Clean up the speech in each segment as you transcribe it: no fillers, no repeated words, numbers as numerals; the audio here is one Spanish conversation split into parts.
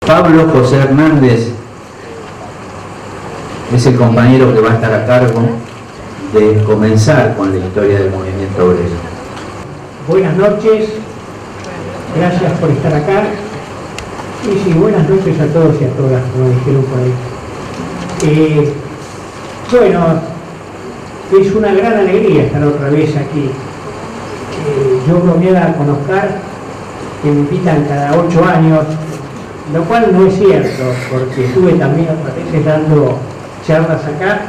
Pablo José Hernández es el compañero que va a estar a cargo de comenzar con la historia del movimiento obrero. Buenas noches, gracias por estar acá. Y sí, buenas noches a todos y a todas, como dijeron por ahí. Bueno, es una gran alegría estar otra vez aquí. Yo bromeaba con Oscar, que me invitan cada 8 años, lo cual no es cierto, porque estuve también otras veces dando charlas acá,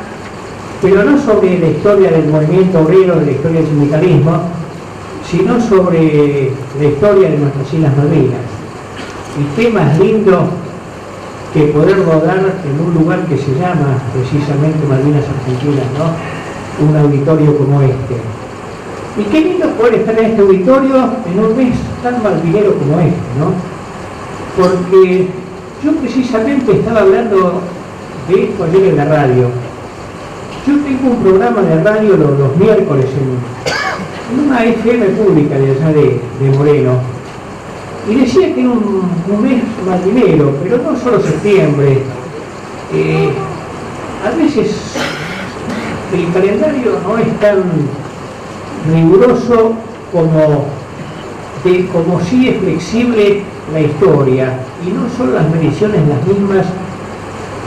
pero no sobre la historia del movimiento obrero, de la historia del sindicalismo, sino sobre la historia de nuestras Islas Malvinas. Y qué más lindo que poderlo dar en un lugar que se llama precisamente Malvinas Argentinas, ¿no? Un auditorio como este. Y qué lindo poder estar en este auditorio en un mes tan malvinero como este, ¿no? Porque yo precisamente estaba hablando de esto ayer en la radio. Yo tengo un programa de radio los miércoles en una FM pública de allá de Moreno, y decía que era un mes malvinero, pero no solo septiembre. A veces el calendario no es tan riguroso como sí es flexible la historia, y no son las mediciones las mismas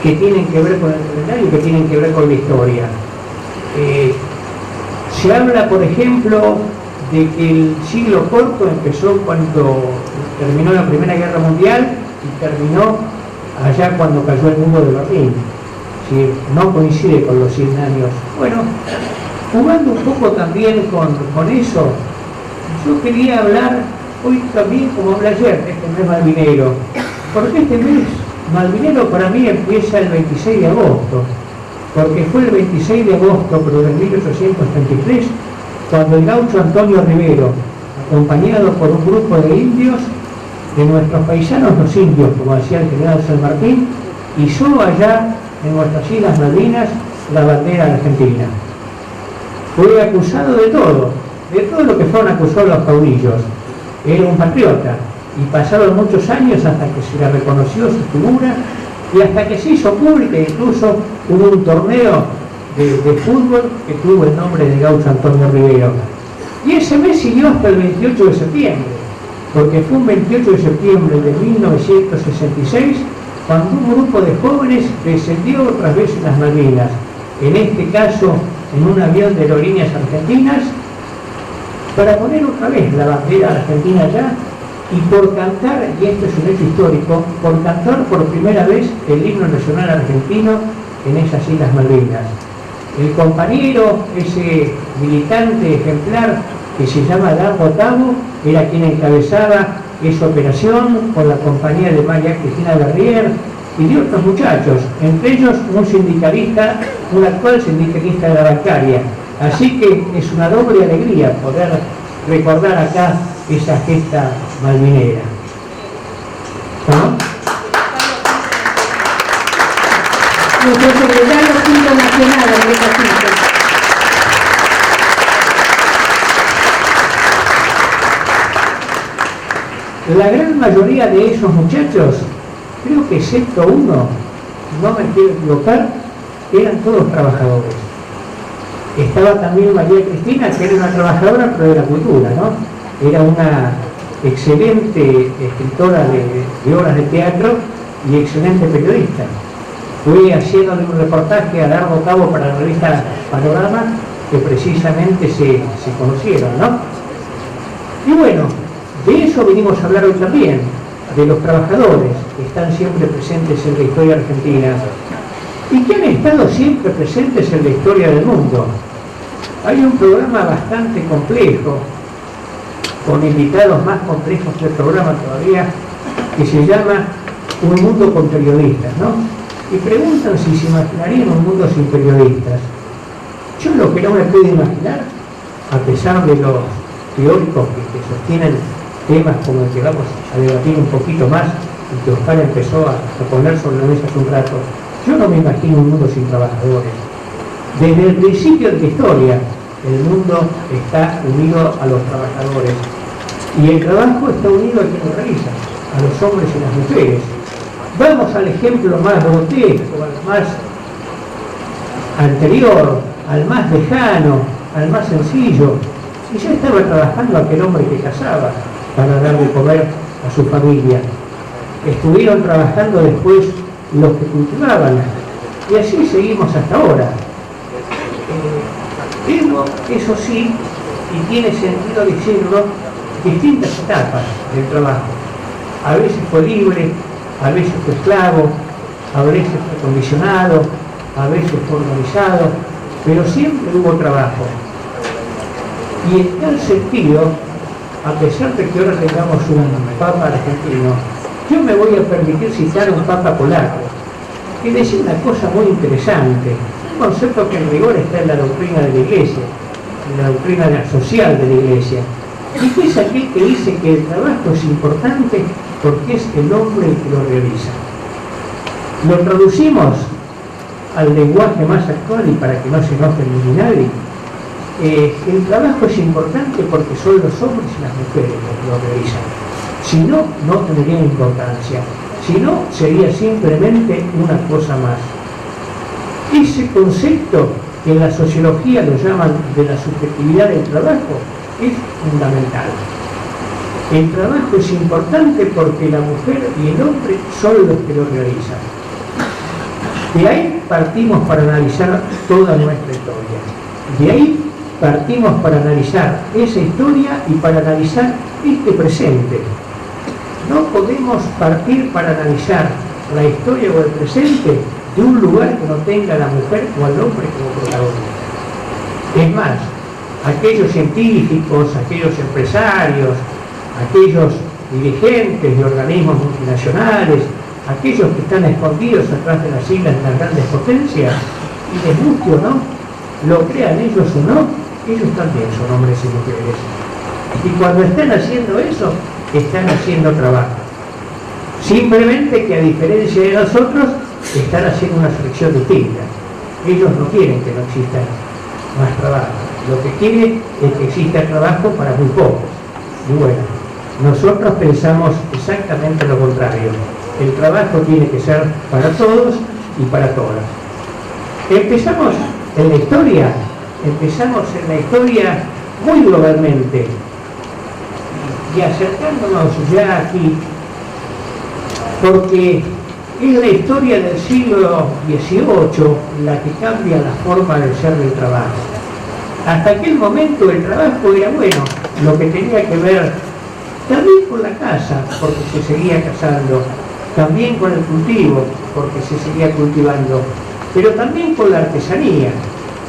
que tienen que ver con el calendario, que tienen que ver con la historia. Se habla, por ejemplo, de que el siglo corto empezó cuando terminó la Primera Guerra Mundial y terminó allá cuando cayó el muro de Berlín. ¿Sí? No coincide con los 100 años. Bueno, jugando un poco también con eso, yo quería hablar hoy también, como hablé ayer, de este mes malvinero, porque este mes malvinero para mí empieza el 26 de agosto, porque fue el 26 de agosto, pero de 1833, cuando el gaucho Antonio Rivero, acompañado por un grupo de indios, de nuestros paisanos los indios, como decía el general San Martín, hizo allá en nuestras Islas Malvinas la bandera argentina. Fue acusado de todo lo que fueron acusados los caudillos. Era un patriota, y pasaron muchos años hasta que se le reconoció su figura y hasta que se hizo pública. Incluso hubo un torneo de fútbol que tuvo el nombre de gaucho Antonio Rivero. Y ese mes siguió hasta el 28 de septiembre, porque fue un 28 de septiembre de 1966 cuando un grupo de jóvenes descendió otras veces en las Malvinas, en este caso en un avión de aerolíneas argentinas, para poner otra vez la bandera argentina allá y por cantar, y esto es un hecho histórico, por cantar por primera vez el himno nacional argentino en esas Islas Malvinas. El compañero, ese militante ejemplar que se llama Dardo Tabo, era quien encabezaba esa operación con la compañía de María Cristina Guerrier y de otros muchachos, entre ellos un sindicalista, un actual sindicalista de la bancaria. Así que es una doble alegría poder recordar acá esa gesta malvinera. ¿No? Nuestro secretario quinto nacional, Andrés Jacinto. La gran mayoría de esos muchachos, creo que excepto uno, no me quiero equivocar, eran todos trabajadores. Estaba también María Cristina, que era una trabajadora, pero de la cultura, ¿no? Era una excelente escritora de obras de teatro y excelente periodista. Fui haciéndole un reportaje a Dardo Tabo para la revista Panorama, que precisamente se conocieron, ¿no? Y bueno, de eso venimos a hablar hoy también, de los trabajadores que están siempre presentes en la historia argentina y que han estado siempre presentes en la historia del mundo. Hay un programa bastante complejo, con invitados más complejos del programa todavía, que se llama Un mundo con periodistas, ¿no? Y preguntan si se imaginarían un mundo sin periodistas. Yo lo que no me puedo imaginar, a pesar de los teóricos que sostienen temas como el que vamos a debatir un poquito más y que Oscar empezó a poner sobre la mesa hace un rato, yo no me imagino un mundo sin trabajadores. Desde el principio de la historia, el mundo está unido a los trabajadores y el trabajo está unido a quienes lo realizan, a los hombres y las mujeres. Vamos al ejemplo más grotesco, al más anterior, al más lejano, al más sencillo. Y ya estaba trabajando aquel hombre que cazaba para dar de comer a su familia. Estuvieron trabajando después los que cultivaban. Y así seguimos hasta ahora. Pero eso sí, y tiene sentido decirlo, distintas etapas del trabajo. A veces fue libre, a veces fue esclavo, a veces fue condicionado, a veces fue organizado, pero siempre hubo trabajo. Y en tal sentido, a pesar de que ahora tengamos un papa argentino, yo me voy a permitir citar a un papa polaco, que decía una cosa muy interesante, un concepto que en rigor está en la doctrina de la Iglesia, en la doctrina social de la Iglesia, y que es aquel que dice que el trabajo es importante porque es el hombre el que lo realiza. Lo traducimos al lenguaje más actual y para que no se enoje ni nadie. El trabajo es importante porque son los hombres y las mujeres los que lo realizan. Si no, no tendría importancia. Si no, sería simplemente una cosa más. Ese concepto que en la sociología lo llaman de la subjetividad del trabajo es fundamental. El trabajo es importante porque la mujer y el hombre son los que lo realizan. De ahí partimos para analizar toda nuestra historia. De ahí partimos para analizar esa historia y para analizar este presente. No podemos partir para analizar la historia o el presente de un lugar que no tenga a la mujer o al hombre como protagonista. Es más, aquellos científicos, aquellos empresarios, aquellos dirigentes de organismos multinacionales, aquellos que están escondidos atrás de las siglas de las grandes potencias, y les guste o no, lo crean ellos o no, ellos también son hombres y mujeres. Y cuando están haciendo eso, están haciendo trabajo. Simplemente que a diferencia de nosotros, están haciendo una selección distinta. Ellos no quieren que no exista más trabajo. Lo que quieren es que exista trabajo para muy pocos. Y bueno, nosotros pensamos exactamente lo contrario. El trabajo tiene que ser para todos y para todas. Empezamos en la historia muy globalmente y acercándonos ya aquí, porque es la historia del siglo XVIII la que cambia la forma de ser del trabajo. Hasta aquel momento el trabajo era bueno, lo que tenía que ver también con la caza, porque se seguía cazando, también con el cultivo, porque se seguía cultivando, pero también con la artesanía,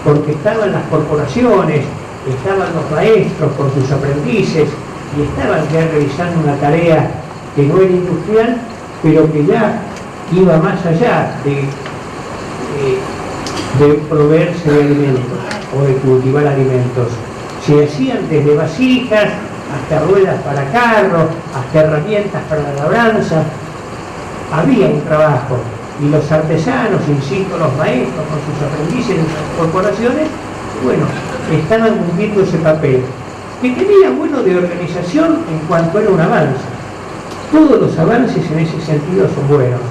porque estaban las corporaciones, estaban los maestros con sus aprendices, y estaban ya realizando una tarea que no era industrial, pero que ya iba más allá de proveerse de alimentos o de cultivar alimentos. Se hacían desde vasijas hasta ruedas para carros, hasta herramientas para la labranza. Había un trabajo y los artesanos, insisto, los maestros con sus aprendices en sus corporaciones, bueno, estaban cumpliendo ese papel que tenía bueno de organización en cuanto era un avance. Todos los avances en ese sentido son buenos.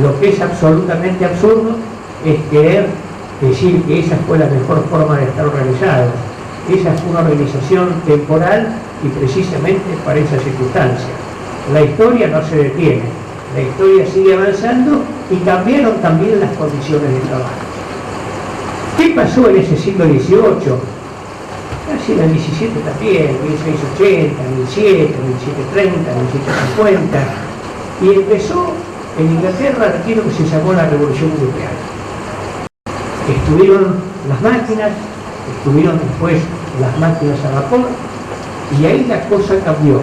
Lo que es absolutamente absurdo es querer decir que esa fue la mejor forma de estar organizados. Esa fue una organización temporal y precisamente para esa circunstancia. La historia no se detiene, la historia sigue avanzando y cambiaron también las condiciones de trabajo. ¿Qué pasó en ese siglo XVIII? Casi en el XVII también, 1680, 1700, 1730, 1750, y empezó en Inglaterra aquello que se llamó la Revolución Industrial. Estuvieron las máquinas, estuvieron después las máquinas a vapor, y ahí la cosa cambió,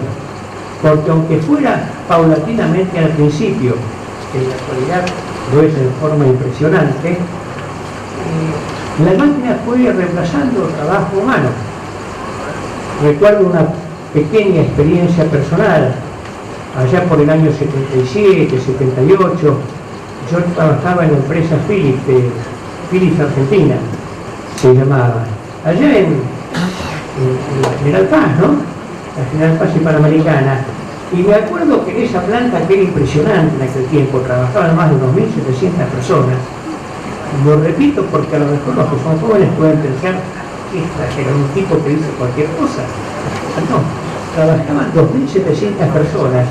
porque aunque fuera paulatinamente al principio, que en la actualidad lo es de forma impresionante, la máquina fue reemplazando el trabajo humano. Recuerdo una pequeña experiencia personal, allá por el año 77, 78, yo trabajaba en la empresa Philips Argentina, se llamaba, allá en la General Paz, ¿no? La General Paz y Panamericana, Y me acuerdo que en esa planta, que era impresionante en aquel tiempo, trabajaban más de unos 1.700 personas. Lo repito porque a lo mejor los que son jóvenes pueden pensar que era un tipo que dice cualquier cosa. No, trabajaban 2.700 personas.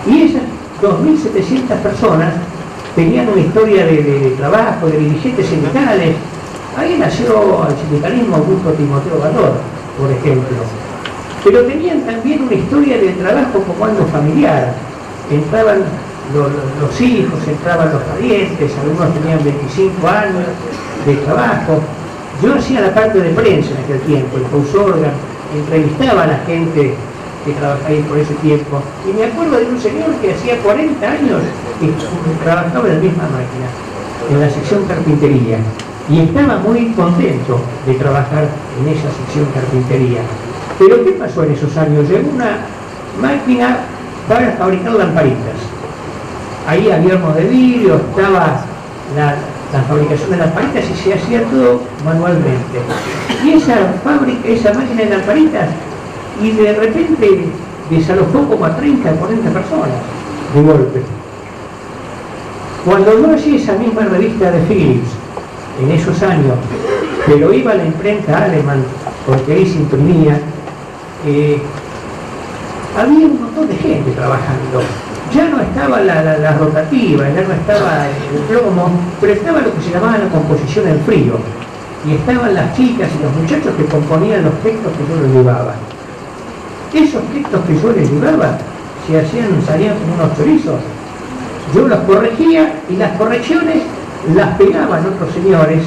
Y esas 2.700 personas tenían una historia de trabajo, de dirigentes sindicales. Ahí nació el sindicalismo Augusto Timoteo Valor, por ejemplo. Pero tenían también una historia de trabajo como algo familiar. Entraban los hijos, entraban los parientes, algunos tenían 25 años de trabajo. Yo hacía la parte de prensa en aquel tiempo, el Pausorgan, entrevistaba a la gente que trabajaba ahí por ese tiempo. Y me acuerdo de un señor que hacía 40 años que trabajaba en la misma máquina, en la sección carpintería. Y estaba muy contento de trabajar en esa sección carpintería. Pero ¿qué pasó en esos años? Llegó una máquina para fabricar lamparitas. Ahí había hornos de vidrio, estaba la fabricación de lamparitas y se hacía todo manualmente. Y esa fábrica, esa máquina de lamparitas, y de repente desalojó como a 30, 40 personas de golpe. Cuando yo hacía esa misma revista de Philips, en esos años, pero iba a la imprenta alemán, porque ahí se imprimía, había un montón de gente trabajando. Ya no estaba la rotativa, ya no estaba el plomo, pero estaba lo que se llamaba la composición en frío. Y estaban las chicas y los muchachos que componían los textos que yo les llevaba. Esos textos que yo les llevaba salían como unos chorizos. Yo los corregía y las correcciones las pegaban otros señores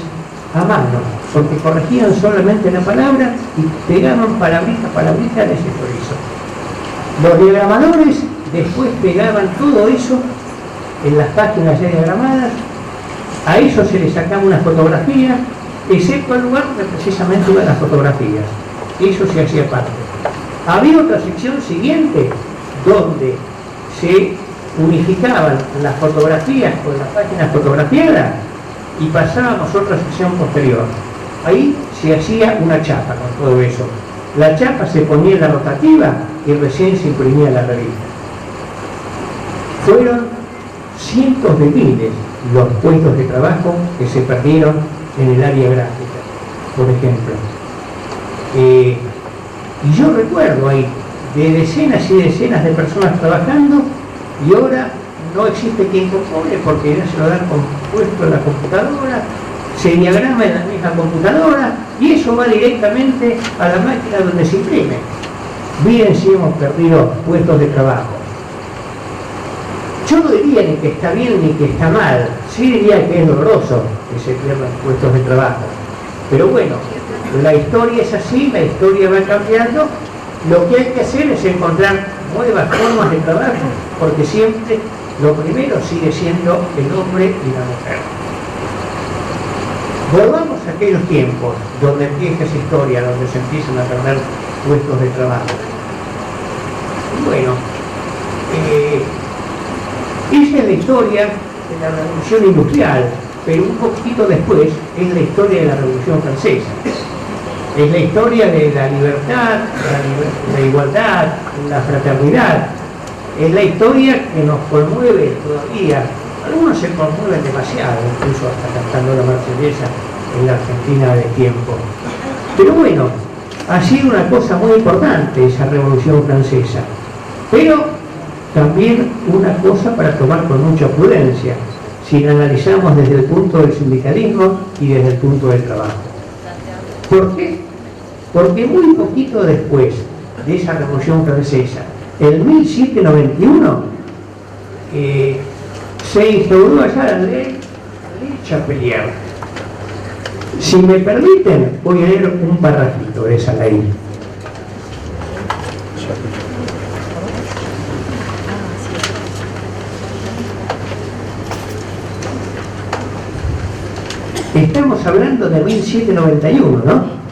a mano, porque corregían solamente la palabra y pegaban palabrita de ese chorizo. Los diagramadores después pegaban todo eso en las páginas ya diagramadas, a eso se les sacaba una fotografía, excepto el lugar donde precisamente iban las fotografías. Eso se hacía parte. Había otra sección siguiente donde se unificaban las fotografías con las páginas fotografiadas y pasábamos a otra sección posterior. Ahí se hacía una chapa con todo eso. La chapa se ponía en la rotativa y recién se imprimía la revista. Fueron cientos de miles los puestos de trabajo que se perdieron en el área gráfica, por ejemplo. Y yo recuerdo ahí de decenas y decenas de personas trabajando y ahora no existe quien compone porque ya se lo dan compuesto en la computadora, se diagrama en la misma computadora y eso va directamente a la máquina donde se imprime. Miren si hemos perdido puestos de trabajo. Yo no diría ni que está bien ni que está mal, sí diría que es doloroso que se pierdan puestos de trabajo. Pero bueno, la historia es así, la historia va cambiando. Lo que hay que hacer es encontrar nuevas formas de trabajo, porque siempre lo primero sigue siendo el hombre y la mujer. Volvamos a aquellos tiempos donde empieza esa historia, donde se empiezan a perder puestos de trabajo. Bueno, esa es la historia de la Revolución Industrial, pero un poquito después es la historia de la Revolución Francesa. Es la historia de la libertad, la igualdad, la fraternidad. Es la historia que nos conmueve todavía. Algunos se conmueven demasiado, incluso hasta cantando la Marsellesa en la Argentina de tiempo. Pero bueno, ha sido una cosa muy importante esa Revolución Francesa. Pero también una cosa para tomar con mucha prudencia, si la analizamos desde el punto del sindicalismo y desde el punto del trabajo. ¿Por qué? Porque muy poquito después de esa Revolución Francesa, en 1791, se instauró allá la ley Chapelier. Si me permiten, voy a leer un parrafito de esa ley. Estamos hablando de 1791, ¿no?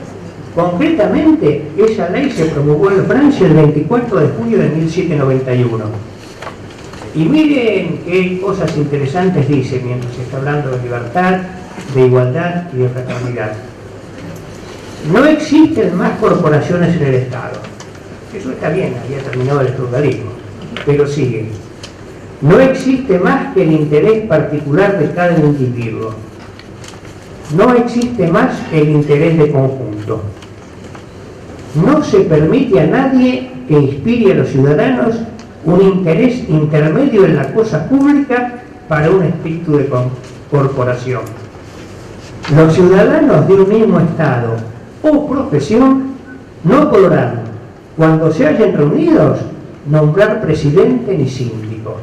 Concretamente, esa ley se promulgó en Francia el 24 de junio de 1791. Y miren qué cosas interesantes dice mientras se está hablando de libertad, de igualdad y de fraternidad. No existen más corporaciones en el Estado. Eso está bien, había terminado el feudalismo. pero sigue. No existe más que el interés particular de cada individuo. No existe más que el interés de conjunto. No se permite a nadie que inspire a los ciudadanos un interés intermedio en la cosa pública para un espíritu de corporación. Los ciudadanos de un mismo estado o profesión no podrán, cuando se hallen reunidos, nombrar presidente ni síndico,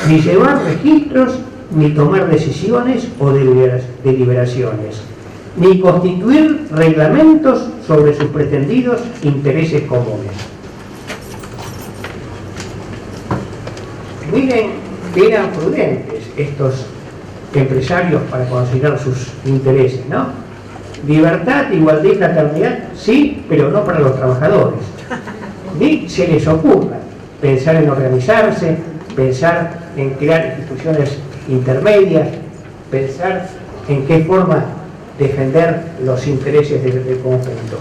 ni llevar registros, ni tomar decisiones o deliberaciones, ni constituir reglamentos sobre sus pretendidos intereses comunes. Miren que eran prudentes estos empresarios para considerar sus intereses, ¿no? Libertad, igualdad y fraternidad, sí, pero no para los trabajadores. Ni se les ocurra pensar en organizarse, pensar en crear instituciones intermedias, pensar en qué forma defender los intereses del conjunto.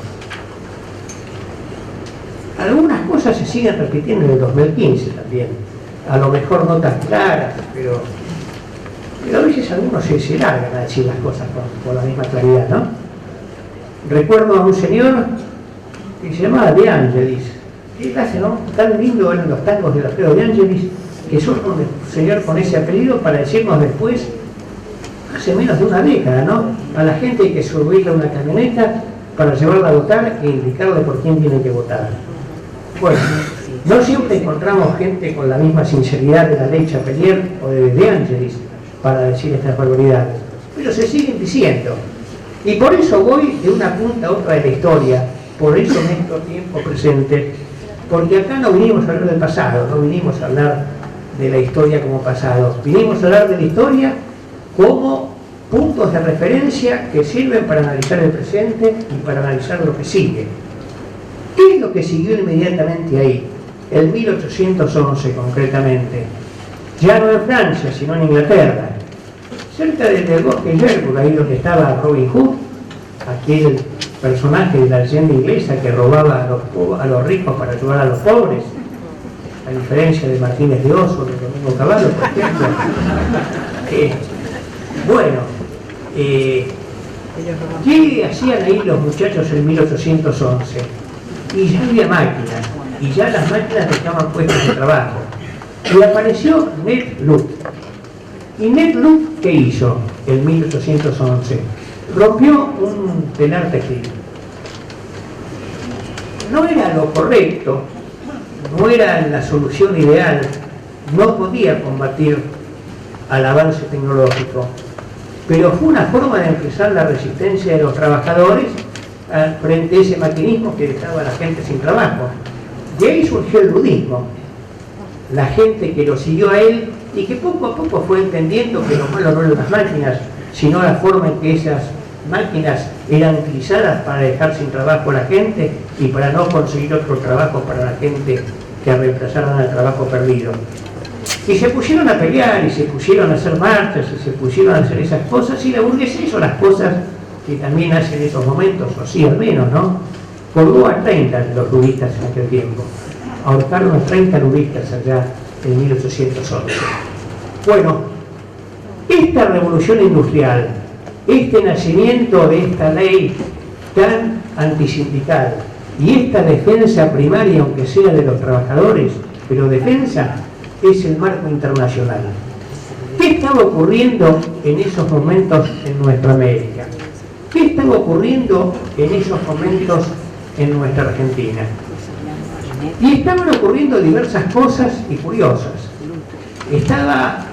Algunas cosas se siguen repitiendo en el 2015 también, a lo mejor no tan claras, pero a veces algunos se largan a decir las cosas con la misma claridad, ¿no? Recuerdo a un señor que se llamaba De Angelis. Él hace, ¿no?, tan lindo eran los tangos de Alfredo De Angelis, que surge un señor con ese apellido para decirnos después, hace menos de una década, ¿no?, a la gente hay que subirle una camioneta para llevarla a votar e indicarle por quién tiene que votar. Bueno, no siempre encontramos gente con la misma sinceridad de la ley Chapelier o de Angelis para decir estas barbaridades, pero se siguen diciendo. Y por eso voy de una punta a otra de la historia, por eso en este tiempo presente, porque acá no vinimos a hablar del pasado, no vinimos a hablar de la historia como pasado, vinimos a hablar de la historia como puntos de referencia que sirven para analizar el presente y para analizar lo que sigue. ¿Qué es lo que siguió inmediatamente ahí? El 1811 concretamente, ya no en Francia, sino en Inglaterra, cerca del bosque Sherwood, ahí donde estaba Robin Hood, aquel personaje de la leyenda inglesa que robaba a los ricos para ayudar a los pobres, a diferencia de Martínez de Oso, de Domingo Cavallo, por ejemplo. ¿Qué hacían ahí los muchachos en 1811? Y ya había máquinas, y ya las máquinas dejaban puestos de trabajo. Y apareció Ned Ludd. ¿Y Ned Ludd qué hizo en 1811? Rompió un telar textil. No era lo correcto, no era la solución ideal, no podía combatir al avance tecnológico, pero fue una forma de empezar la resistencia de los trabajadores frente a ese maquinismo que dejaba a la gente sin trabajo. De ahí surgió el ludismo, la gente que lo siguió a él y que poco a poco fue entendiendo que lo malo no eran las máquinas, sino la forma en que esas máquinas eran utilizadas para dejar sin trabajo a la gente y para no conseguir otro trabajo para la gente que reemplazaran al trabajo perdido. Y se pusieron a pelear, y se pusieron a hacer marchas, y se pusieron a hacer esas cosas, y la burguesía hizo las cosas que también hace en esos momentos, o sí al menos, ¿no? Colgó a 30 los ludistas en aquel tiempo. Ahorcaron a 30 ludistas allá en 1811. Bueno, esta revolución industrial, este nacimiento de esta ley tan antisindical y esta defensa primaria, aunque sea de los trabajadores, pero defensa, es el marco internacional. ¿Qué estaba ocurriendo en esos momentos en nuestra América? ¿Qué estaba ocurriendo en esos momentos en nuestra Argentina? Y estaban ocurriendo diversas cosas y curiosas. Estaba,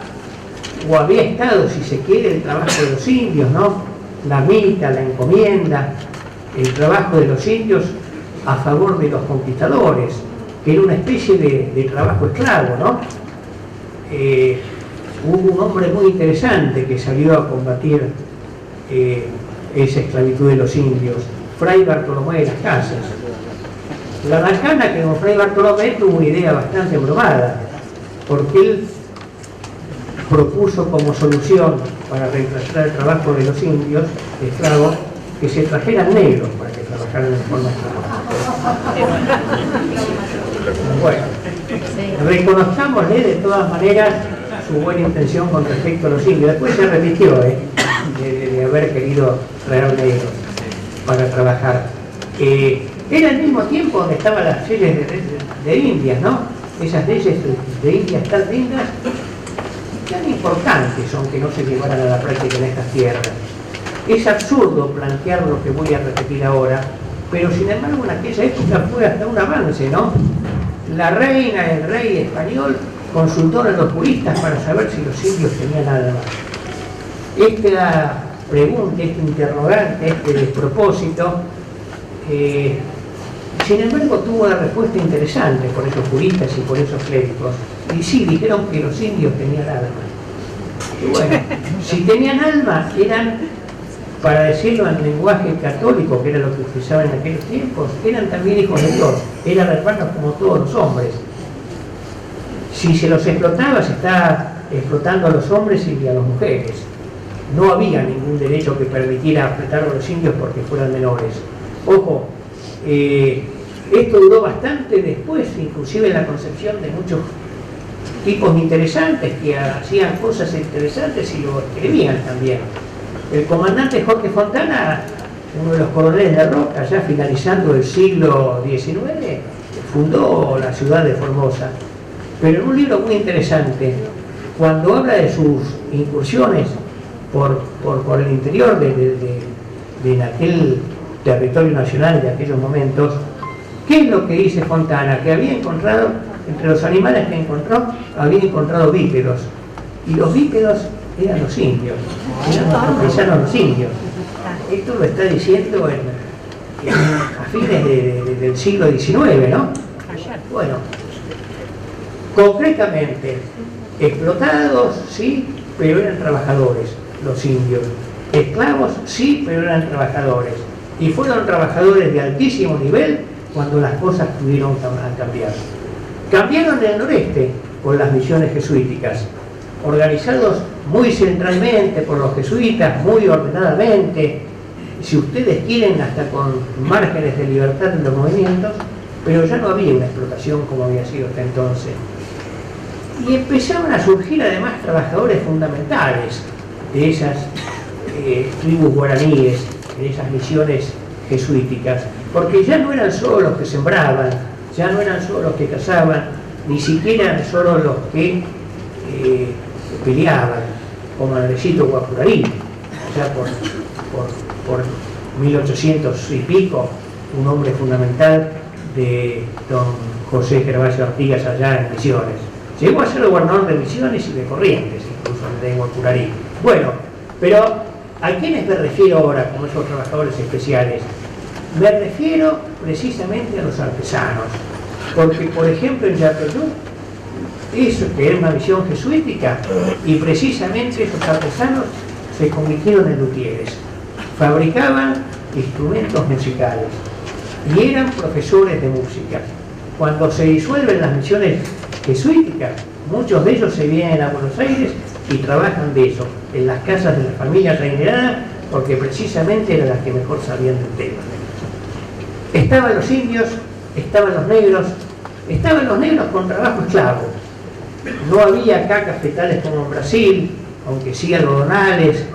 o había estado, si se quiere, el trabajo de los indios, ¿no? La mita, la encomienda, el trabajo de los indios a favor de los conquistadores, que era una especie de trabajo esclavo, ¿no? Hubo un hombre muy interesante que salió a combatir esa esclavitud de los indios, Fray Bartolomé de las Casas. La bacana que con Fray Bartolomé tuvo una idea bastante bromada, porque él propuso como solución para reemplazar el trabajo de los indios esclavos que se trajeran negros para que trabajaran de forma esclava. Bueno, reconozcámosle de todas maneras su buena intención con respecto a los indios. Después se arrepintió de haber querido traer negros para trabajar. Era al mismo tiempo donde estaban las leyes de Indias, ¿no? Esas leyes de Indias tan lindas, tan importantes son que no se llevaran a la práctica en estas tierras. Es absurdo plantear lo que voy a repetir ahora, pero sin embargo en aquella época fue hasta un avance, ¿no? La reina, el rey español, consultó a los juristas para saber si los indios tenían alma. Esta pregunta, este interrogante, este despropósito, sin embargo tuvo una respuesta interesante por esos juristas y por esos clérigos. Y sí, dijeron que los indios tenían alma. Y bueno, si tenían alma, eran, para decirlo en lenguaje católico, que era lo que utilizaban en aquellos tiempos, eran también hijos de Dios, eran hermanos como todos los hombres. Si se los explotaba, se está explotando a los hombres y a las mujeres. No había ningún derecho que permitiera apretar a los indios porque fueran menores. Ojo, esto duró bastante después, inclusive en la concepción de muchos tipos interesantes que hacían cosas interesantes y lo escribían también. El comandante Jorge Fontana, uno de los coroneles de Roca, ya finalizando el siglo XIX, fundó la ciudad de Formosa. Pero en un libro muy interesante, cuando habla de sus incursiones por el interior de aquel territorio nacional de aquellos momentos, ¿qué es lo que dice Fontana? Que había encontrado, entre los animales que encontró, había encontrado bípedos. Y los bípedos eran los indios, eran los paisanos los indios. Esto lo está diciendo a fines del siglo XIX, ¿no? Bueno, concretamente, explotados, sí, pero eran trabajadores, los indios. Esclavos, sí, pero eran trabajadores. Y fueron trabajadores de altísimo nivel cuando las cosas tuvieron que cambiar. Cambiaron en el noreste con las misiones jesuíticas, organizados muy centralmente por los jesuitas, muy ordenadamente, si ustedes quieren, hasta con márgenes de libertad en los movimientos, pero ya no había una explotación como había sido hasta entonces. Y empezaron a surgir además trabajadores fundamentales de esas tribus guaraníes, de esas misiones jesuíticas, porque ya no eran solo los que sembraban, ya no eran solo los que cazaban, ni siquiera eran solo los que peleaban, como Andresito Guapurarí, ya por 1800 y pico, un hombre fundamental de don José Gervasio Artigas allá en Misiones. Llegó a ser gobernador de Misiones y de Corrientes, incluso de Guapurarí. Bueno, pero ¿a quiénes me refiero ahora como esos trabajadores especiales? Me refiero precisamente a los artesanos, porque por ejemplo en Yapeyú, eso que era una misión jesuítica, y precisamente esos artesanos se convirtieron en luthieres, fabricaban instrumentos musicales y eran profesores de música. Cuando se disuelven las misiones jesuíticas, muchos de ellos se vienen a Buenos Aires y trabajan de eso, en las casas de las familias adineradas, porque precisamente eran las que mejor sabían del tema. Estaban los indios, estaban los negros con trabajo esclavo. No había acá cafetales como en Brasil, aunque sí algodonales.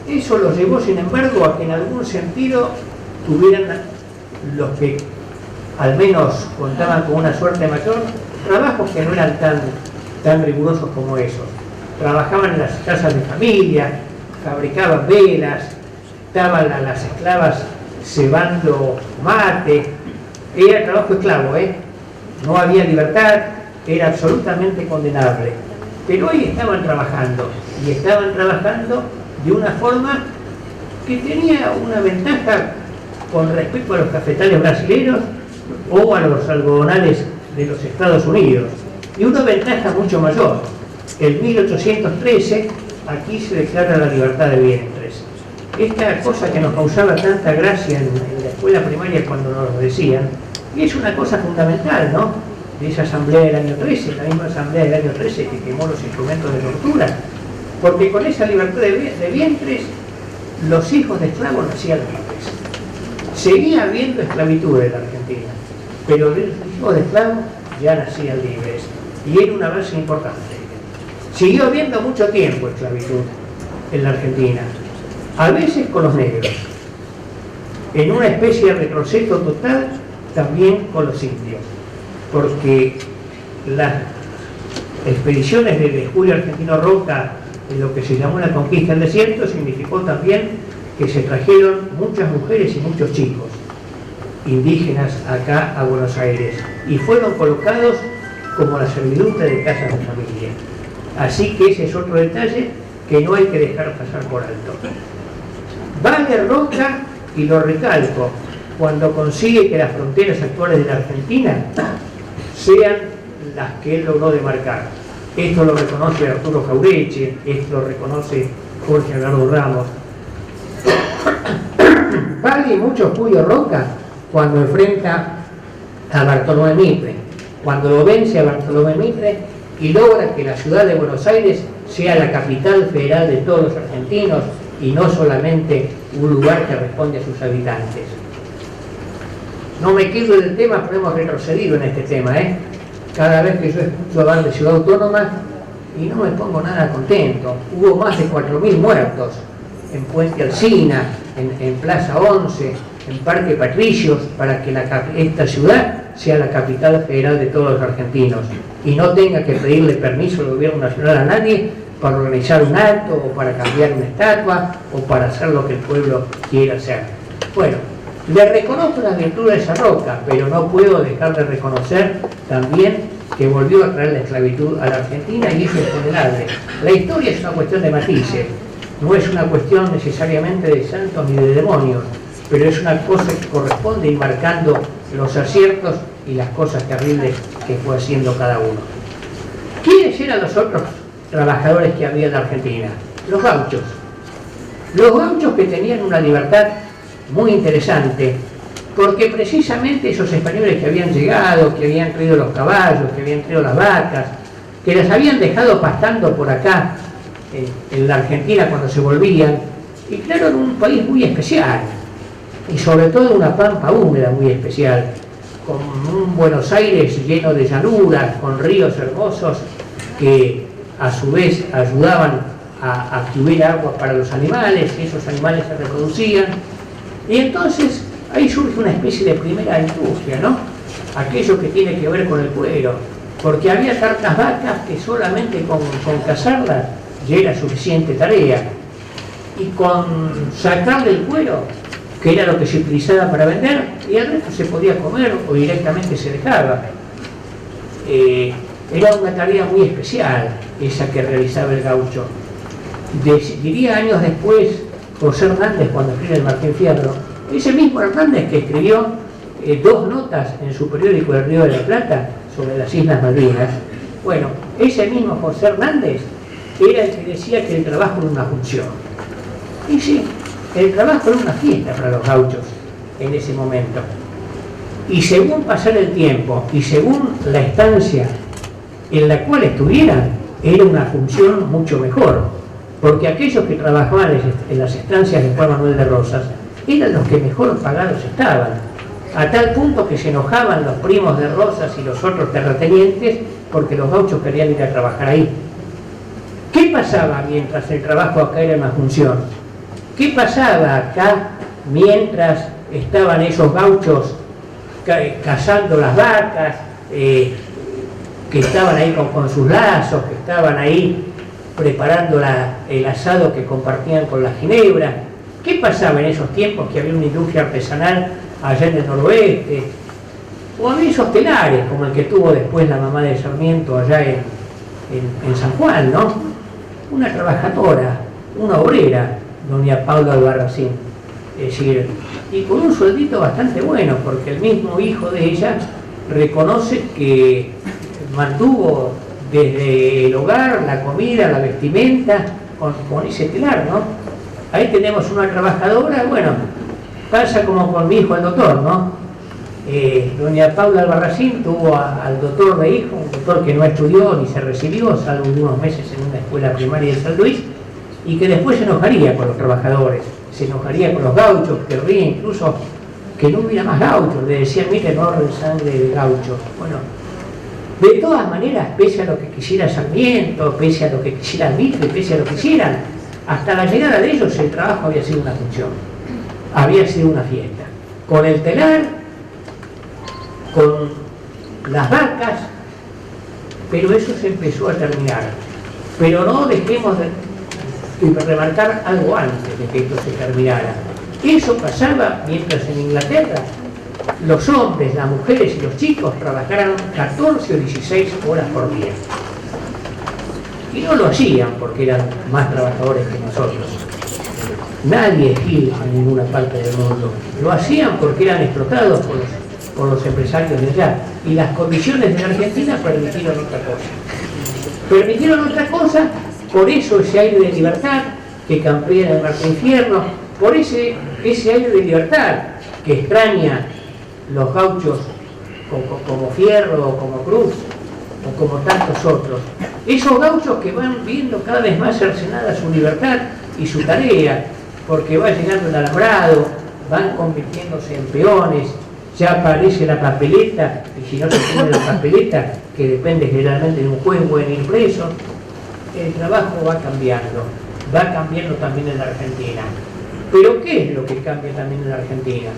Eso los llevó, sin embargo, a que en algún sentido tuvieran los que al menos contaban con una suerte mayor, trabajos que no eran tan rigurosos como esos. Trabajaban en las casas de familia, fabricaban velas, estaban las esclavas cebando mate. Era trabajo esclavo, no había libertad, era absolutamente condenable. Pero hoy estaban trabajando, y estaban trabajando de una forma que tenía una ventaja con respecto a los cafetales brasileños o a los algodonales de los Estados Unidos, y una ventaja mucho mayor. En 1813 aquí se declara la libertad de vientres. Esta cosa que nos causaba tanta gracia en la escuela primaria cuando nos lo decían, y es una cosa fundamental, ¿no?, de esa asamblea del año 13, la misma asamblea del año 13 que quemó los instrumentos de tortura, porque con esa libertad de vientres los hijos de esclavos nacían libres. Seguía habiendo esclavitud en la Argentina, pero los hijos de esclavos ya nacían libres. Y era un avance importante. Siguió habiendo mucho tiempo esclavitud en la Argentina, a veces con los negros, en una especie de retroceso total también con los indios, porque las expediciones de Julio Argentino Roca en lo que se llamó la conquista del desierto significó también que se trajeron muchas mujeres y muchos chicos indígenas acá a Buenos Aires y fueron colocados como la servidumbre de casas de familia. Así que ese es otro detalle que no hay que dejar pasar por alto. Vale Roca, y lo recalco, cuando consigue que las fronteras actuales de la Argentina sean las que él logró demarcar. Esto lo reconoce Arturo Jaureche, esto lo reconoce Jorge Algardo Ramos. Vale mucho Julio Roca cuando enfrenta a Bartolomé Mitre, cuando lo vence a Bartolomé Mitre y logra que la ciudad de Buenos Aires sea la capital federal de todos los argentinos y no solamente un lugar que responde a sus habitantes. No me quedo del tema, pero hemos retrocedido en este tema, Cada vez que yo escucho hablar de ciudad autónoma y no me pongo nada contento. Hubo más de 4.000 muertos en Puente Alsina, en Plaza 11, en Parque Patricios, para que esta ciudad sea la capital federal de todos los argentinos y no tenga que pedirle permiso al gobierno nacional a nadie para organizar un acto o para cambiar una estatua o para hacer lo que el pueblo quiera hacer. Bueno, le reconozco las virtudes a Roca, pero no puedo dejar de reconocer también que volvió a traer la esclavitud a la Argentina y eso es condenable. La historia es una cuestión de matices, no es una cuestión necesariamente de santos ni de demonios, pero es una cosa que corresponde ir marcando los aciertos y las cosas terribles que fue haciendo cada uno. ¿Quiénes eran los otros trabajadores que había en la Argentina? Los gauchos. Los gauchos que tenían una libertad muy interesante, porque precisamente esos españoles que habían llegado, que habían traído los caballos, que habían traído las vacas, que las habían dejado pastando por acá en la Argentina cuando se volvían, y claro, era un país muy especial, y sobre todo una pampa húmeda muy especial, con un Buenos Aires lleno de llanuras, con ríos hermosos que a su vez ayudaban a que hubiera agua para los animales, y esos animales se reproducían. Y entonces ahí surge una especie de primera industria, ¿no? Aquello que tiene que ver con el cuero, porque había tantas vacas que solamente con cazarlas ya era suficiente tarea. Y con sacarle el cuero, que era lo que se utilizaba para vender, y el resto se podía comer o directamente se dejaba. Era una tarea muy especial esa que realizaba el gaucho. Diría años después José Hernández, cuando escribe el Martín Fierro, ese mismo Hernández que escribió 2 notas en su periódico El Río de la Plata sobre las Islas Malvinas. Bueno, ese mismo José Hernández era el que decía que el trabajo era una función. Y sí, el trabajo era una fiesta para los gauchos en ese momento. Y según pasar el tiempo y según la estancia en la cual estuvieran, era una función mucho mejor, porque aquellos que trabajaban en las estancias de Juan Manuel de Rosas eran los que mejor pagados estaban, a tal punto que se enojaban los primos de Rosas y los otros terratenientes porque los gauchos querían ir a trabajar ahí. ¿Qué pasaba mientras el trabajo acá era una función? ¿Qué pasaba acá mientras estaban esos gauchos cazando las vacas, que estaban ahí con sus lazos, que estaban ahí preparando el asado que compartían con la ginebra? ¿Qué pasaba en esos tiempos que había una industria artesanal allá en el noroeste? O había esos telares, como el que tuvo después la mamá de Sarmiento allá en San Juan, ¿no? Una trabajadora, una obrera, doña Paula Albarracín. Es decir, y con un sueldito bastante bueno, porque el mismo hijo de ella reconoce que mantuvo desde el hogar, la comida, la vestimenta, con ese telar, ¿no? Ahí tenemos una trabajadora, bueno, pasa como con mi hijo el doctor, ¿no? Doña Paula Albarracín tuvo al doctor de hijo, un doctor que no estudió ni se recibió, salvo unos meses en una escuela primaria de San Luis, y que después se enojaría con los trabajadores, se enojaría con los gauchos, querría incluso que no hubiera más gauchos, le decían, mire, no ahorren sangre de gauchos. Bueno, De todas maneras, pese a lo que quisiera Sarmiento, pese a lo que quisiera Mitre, pese a lo que quisieran, hasta la llegada de ellos el trabajo había sido una función, había sido una fiesta. Con el telar, con las vacas, pero eso se empezó a terminar. Pero no dejemos de remarcar algo antes de que esto se terminara. Eso pasaba mientras en Inglaterra los hombres, las mujeres y los chicos trabajaran 14 o 16 horas por día. Y no lo hacían porque eran más trabajadores que nosotros. Nadie es gil en ninguna parte del mundo. Lo hacían porque eran explotados por los empresarios de allá. Y las condiciones de la Argentina permitieron otra cosa. Permitieron otra cosa, por eso ese aire de libertad que campea en el Marco Infierno, por ese aire de libertad que extraña los gauchos como Fierro, como Cruz, o como tantos otros. Esos gauchos que van viendo cada vez más cercenada su libertad y su tarea, porque va llegando el alambrado, van convirtiéndose en peones, ya aparece la papeleta, y si no se tiene la papeleta, que depende generalmente de un juez, pueden ir presos, el trabajo va cambiando también en la Argentina. Pero ¿qué es lo que cambia también en la Argentina?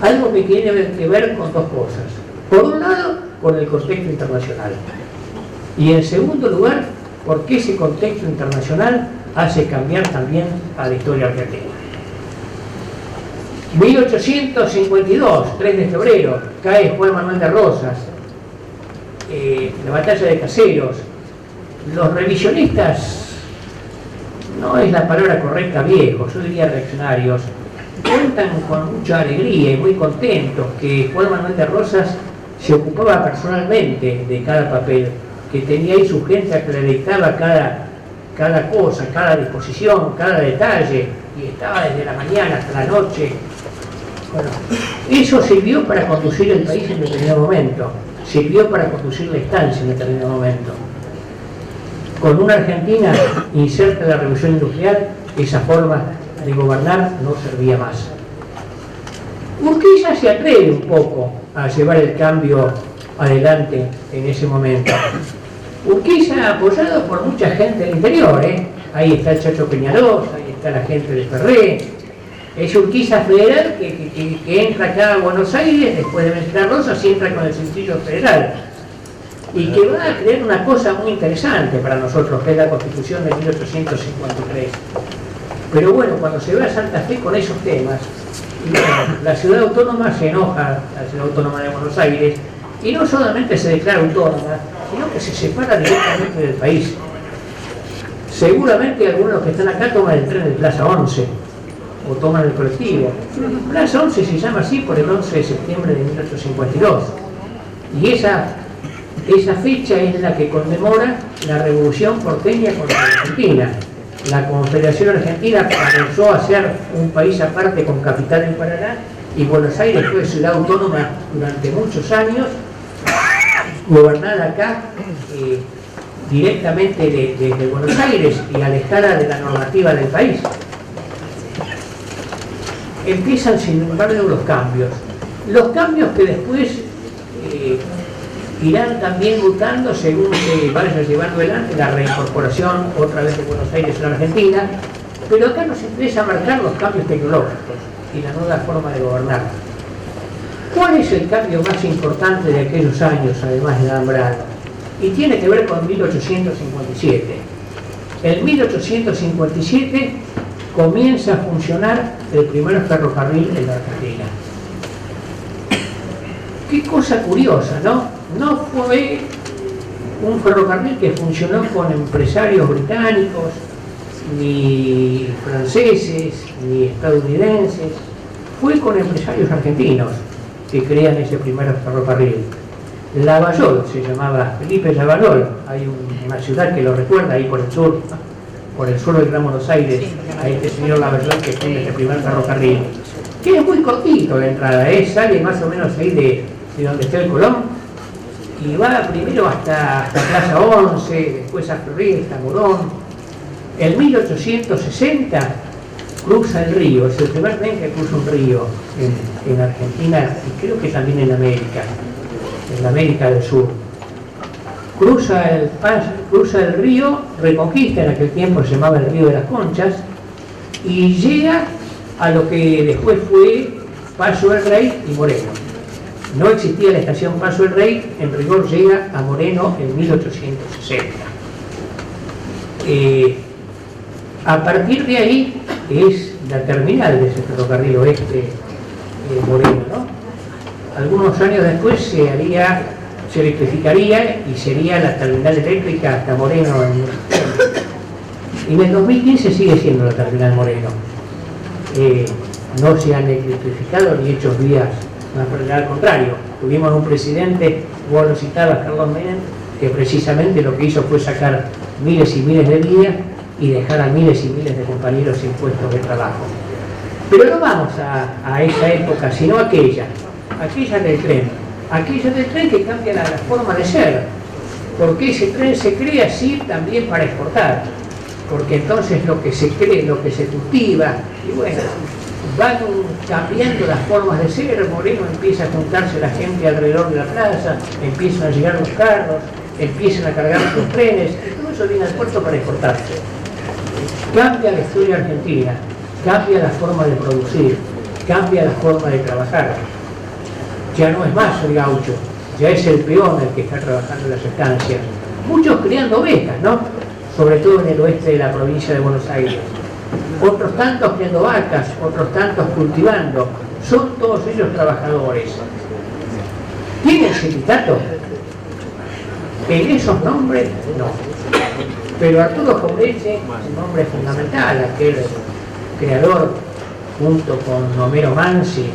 Algo que tiene que ver con dos cosas. Por un lado, con el contexto internacional. Y en segundo lugar, porque ese contexto internacional hace cambiar también a la historia argentina. 1852, 3 de febrero, cae Juan Manuel de Rosas, la batalla de Caseros. Los revisionistas, no es la palabra correcta, viejos, yo diría reaccionarios, cuentan con mucha alegría y muy contentos que Juan Manuel de Rosas se ocupaba personalmente de cada papel, que tenía ahí su gente que le dictaba cada cosa, cada disposición, cada detalle, y estaba desde la mañana hasta la noche. Bueno, eso sirvió para conducir el país en determinado momento, sirvió para conducir la estancia en determinado momento. Con una Argentina inserta en la revolución industrial, esa forma de gobernar no servía más. Urquiza se atreve un poco a llevar el cambio adelante en ese momento. Urquiza apoyado por mucha gente del interior, ahí está el Chacho Peñaloz, ahí está la gente de Ferré. Es Urquiza federal que entra acá a Buenos Aires después de vencer a Rosas y entra con el sencillo federal. Y que va a crear una cosa muy interesante para nosotros, que es la Constitución de 1853. Pero bueno, cuando se va a Santa Fe con esos temas, y bueno, la ciudad autónoma se enoja, la ciudad autónoma de Buenos Aires, y no solamente se declara autónoma, sino que se separa directamente del país. Seguramente algunos de los que están acá toman el tren de Plaza 11, o toman el colectivo. Plaza 11 se llama así por el 11 de septiembre de 1852. Y esa fecha es la que conmemora la revolución porteña contra la Argentina. La Confederación Argentina comenzó a ser un país aparte con capital en Paraná, y Buenos Aires fue ciudad autónoma durante muchos años, gobernada acá directamente desde Buenos Aires y alejada de la normativa del país. Empiezan sin embargo los cambios que después irán también mutando según se vaya llevando adelante la reincorporación otra vez de Buenos Aires a la Argentina, pero acá nos empieza a marcar los cambios tecnológicos y la nueva forma de gobernar. ¿Cuál es el cambio más importante de aquellos años, además del alambrado? Y tiene que ver con 1857. En 1857 comienza a funcionar el primer ferrocarril en la Argentina. Qué cosa curiosa, ¿no? No fue un ferrocarril que funcionó con empresarios británicos, ni franceses, ni estadounidenses. Fue con empresarios argentinos que crean ese primer ferrocarril. Lavallol se llamaba, Felipe Lavallol. Hay una ciudad que lo recuerda ahí por el sur del Gran Buenos Aires, a este señor Lavallol que fue ese primer ferrocarril. Que es muy cortito la entrada, sale más o menos ahí de donde está el Colón, y va primero hasta Plaza 11, después a Ferré, hasta Morón. En 1860 cruza el río, es el primer tren que cruza un río en Argentina y creo que también en la América del Sur. cruza el río Reconquista, en aquel tiempo se llamaba el río de las Conchas, y llega a lo que después fue Paso del Rey y Moreno. No existía la estación Paso del Rey, en rigor llega a Moreno en 1860. A partir de ahí es la terminal de ese ferrocarril oeste Moreno, ¿no? Algunos años después se electrificaría y sería la terminal eléctrica hasta Moreno. Y en el 2015 sigue siendo la terminal Moreno. No se han electrificado ni hecho vías, al contrario. Tuvimos un presidente, vos lo citabas, Carlos Menem, que precisamente lo que hizo fue sacar miles y miles de vías y dejar a miles y miles de compañeros sin puestos de trabajo. Pero no vamos a esa época, sino aquella del tren. Aquella del tren que cambia la forma de ser, porque ese tren se crea así también para exportar, porque entonces lo que se cree, lo que se cultiva, y bueno, van cambiando las formas de ser. Moreno empieza a juntarse la gente alrededor de la plaza, empiezan a llegar los carros, empiezan a cargar sus trenes, y todo eso viene al puerto para exportarse. Cambia la historia argentina, cambia la forma de producir, cambia la forma de trabajar. Ya no es más el gaucho, ya es el peón el que está trabajando en las estancias. Muchos criando ovejas, ¿no? Sobre todo en el oeste de la provincia de Buenos Aires. Otros tantos criando vacas, otros tantos cultivando. Son todos ellos trabajadores. ¿Tienen sindicato? En esos nombres, no. Pero Arturo Jauretche, un hombre fundamental, aquel creador, junto con Homero Mansi,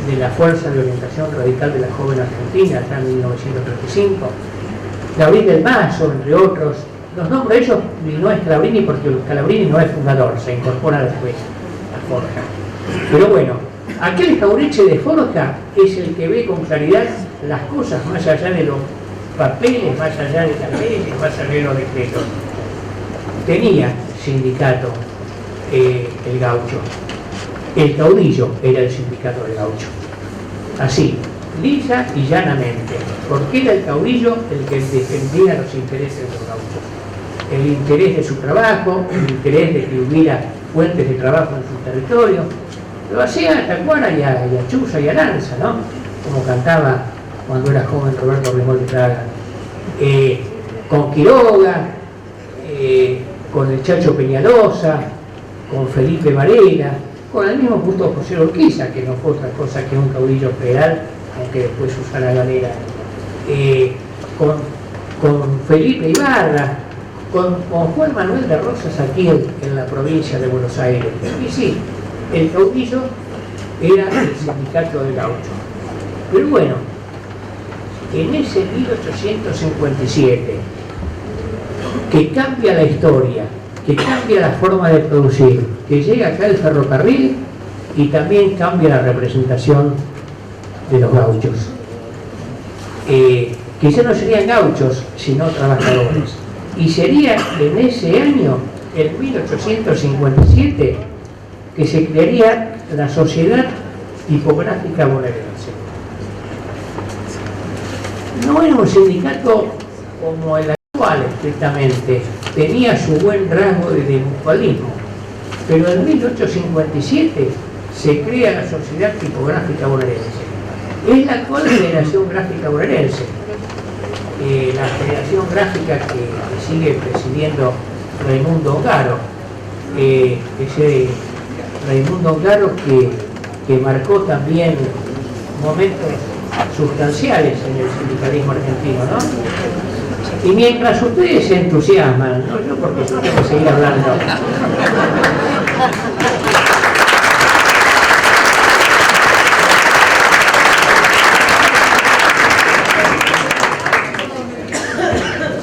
de la Fuerza de Orientación Radical de la Joven Argentina, ya en 1935, Gabriel del Mazo, entre otros. Los nombres de ellos no es Calabrini, porque Calabrini no es fundador, se incorpora después a Forja. Pero bueno, aquel Jauretche de Forja es el que ve con claridad las cosas más allá de los papeles, más allá de las leyes, más allá de los decretos. Tenía sindicato el gaucho. El caudillo era el sindicato del gaucho. Así, lisa y llanamente, porque era el caudillo el que defendía los intereses de los gauchos. El interés de su trabajo, el interés de que hubiera fuentes de trabajo en su territorio. Lo hacía a Tacuara y a Chuza y a Lanza, ¿no? Como cantaba cuando era joven Roberto Remol de Praga. Con Quiroga, con el Chacho Peñalosa, con Felipe Varela, con el mismo punto José Urquiza, que no fue otra cosa que un caudillo federal, aunque después Susana Galera, con Felipe Ibarra, con Juan Manuel de Rosas aquí en la provincia de Buenos Aires. Y sí, el caudillo era el sindicato del gaucho. Pero bueno, en ese 1857, que cambia la historia, que cambia la forma de producir, que llega acá el ferrocarril y también cambia la representación de los gauchos. Que ya no serían gauchos, sino trabajadores. Y sería en ese año, en 1857, que se crearía la Sociedad Tipográfica Bonaerense. No era un sindicato como el actual, estrictamente. Tenía su buen rasgo de mutualismo, pero en 1857 se crea la Sociedad Tipográfica Bonaerense. Es la actual Federación Gráfica Bonaerense, la Federación Gráfica que sigue presidiendo Raimundo Ongaro, ese Raimundo Ongaro que marcó también momentos sustanciales en el sindicalismo argentino, ¿no? Y mientras ustedes se entusiasman, no yo, porque yo tengo que seguir hablando.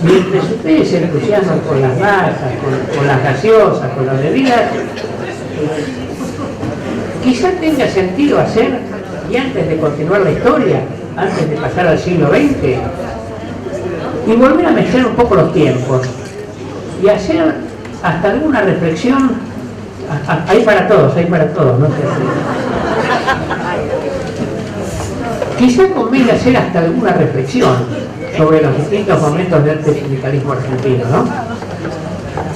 Mientras ustedes se entusiasman con las masas, con las gaseosas, con las bebidas, quizás tenga sentido hacer, y antes de continuar la historia, antes de pasar al siglo XX, y volver a mezclar un poco los tiempos y hacer hasta alguna reflexión. Hay para todos, ¿no? Quizá conviene hacer hasta alguna reflexión sobre los distintos momentos del sindicalismo argentino, ¿no?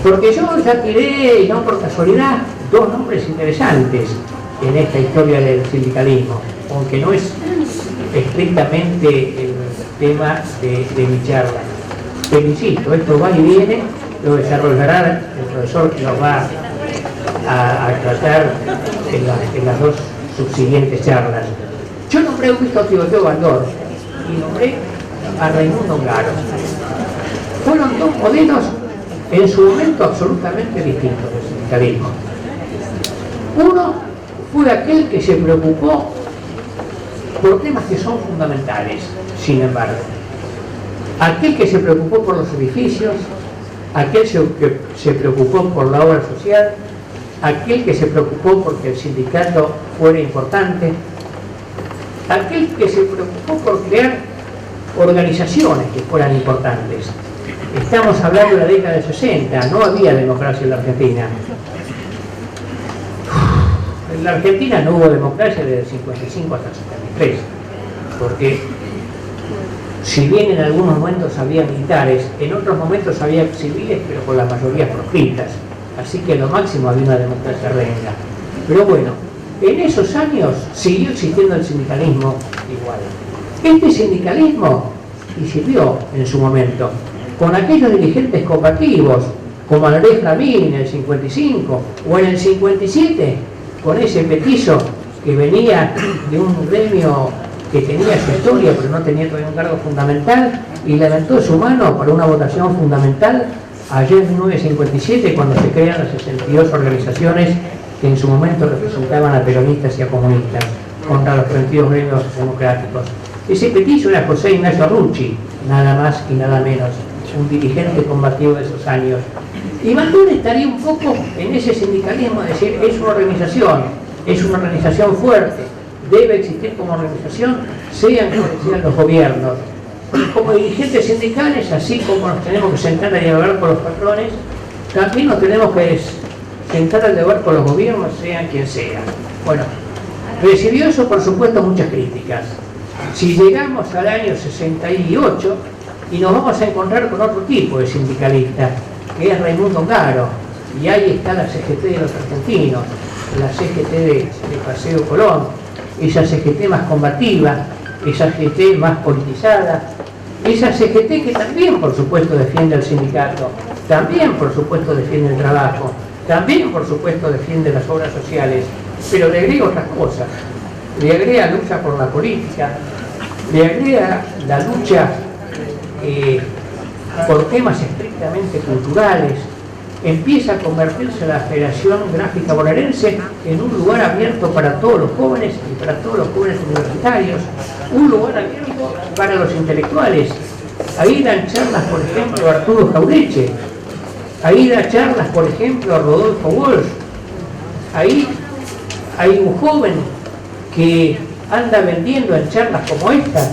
Porque yo ya tiré, y no por casualidad, dos nombres interesantes en esta historia del sindicalismo, aunque no es estrictamente el tema de mi charla. Pero insisto, esto va y viene, lo desarrollará el profesor que nos va a tratar en las dos subsiguientes charlas. Yo nombré a Augusto Timoteo Baldor y nombré a Raimundo Ongaro. Fueron dos modelos en su momento absolutamente distintos del sindicalismo. Uno fue aquel que se preocupó por temas que son fundamentales, sin embargo. Aquel que se preocupó por los edificios, aquel que se preocupó por la obra social, aquel que se preocupó porque el sindicato fuera importante, aquel que se preocupó por crear organizaciones que fueran importantes. Estamos hablando de la década de 60, no había democracia en la Argentina. En la Argentina no hubo democracia desde el 55 hasta el 73, porque si bien en algunos momentos había militares, en otros momentos había civiles, pero con las mayorías proscritas. Así que lo máximo había una democracia renga. Pero bueno, en esos años siguió existiendo el sindicalismo igual. Este sindicalismo, y sirvió en su momento, con aquellos dirigentes combativos, como Andrés Flamín en el 55, o en el 57, con ese petizo que venía de un gremio que tenía su historia, pero no tenía todavía un cargo fundamental, y levantó su mano para una votación fundamental ayer en 1957, cuando se crean las 62 organizaciones que en su momento representaban a peronistas y a comunistas contra los 32 gremios democráticos. Ese petizo era José Ignacio Arrucci, nada más y nada menos, un dirigente combativo de esos años. Y Baldor estaría un poco en ese sindicalismo, es decir, es una organización fuerte, debe existir como organización, sean quienes sean los gobiernos. Como dirigentes sindicales, así como nos tenemos que sentar a dialogar con los patrones, también nos tenemos que sentar a dialogar con los gobiernos, sean quien sea. Bueno, recibió eso, por supuesto, muchas críticas. Si llegamos al año 68 y nos vamos a encontrar con otro tipo de sindicalista, que es Raimundo Ongaro, y ahí está la CGT de los argentinos, la CGT de Paseo Colón, esa CGT más combativa, esa CGT más politizada, esa CGT que también, por supuesto, defiende al sindicato, también, por supuesto, defiende el trabajo, también, por supuesto, defiende las obras sociales, pero le agrega otras cosas. Le agrega lucha por la política, le agrega la lucha por temas estrictamente culturales, empieza a convertirse la Federación Gráfica Bonaerense en un lugar abierto para todos los jóvenes y para todos los jóvenes universitarios, un lugar abierto para los intelectuales. Ahí dan charlas, por ejemplo, Arturo Jaureche, ahí da charlas, por ejemplo, Rodolfo Walsh, ahí hay un joven que anda vendiendo en charlas como esta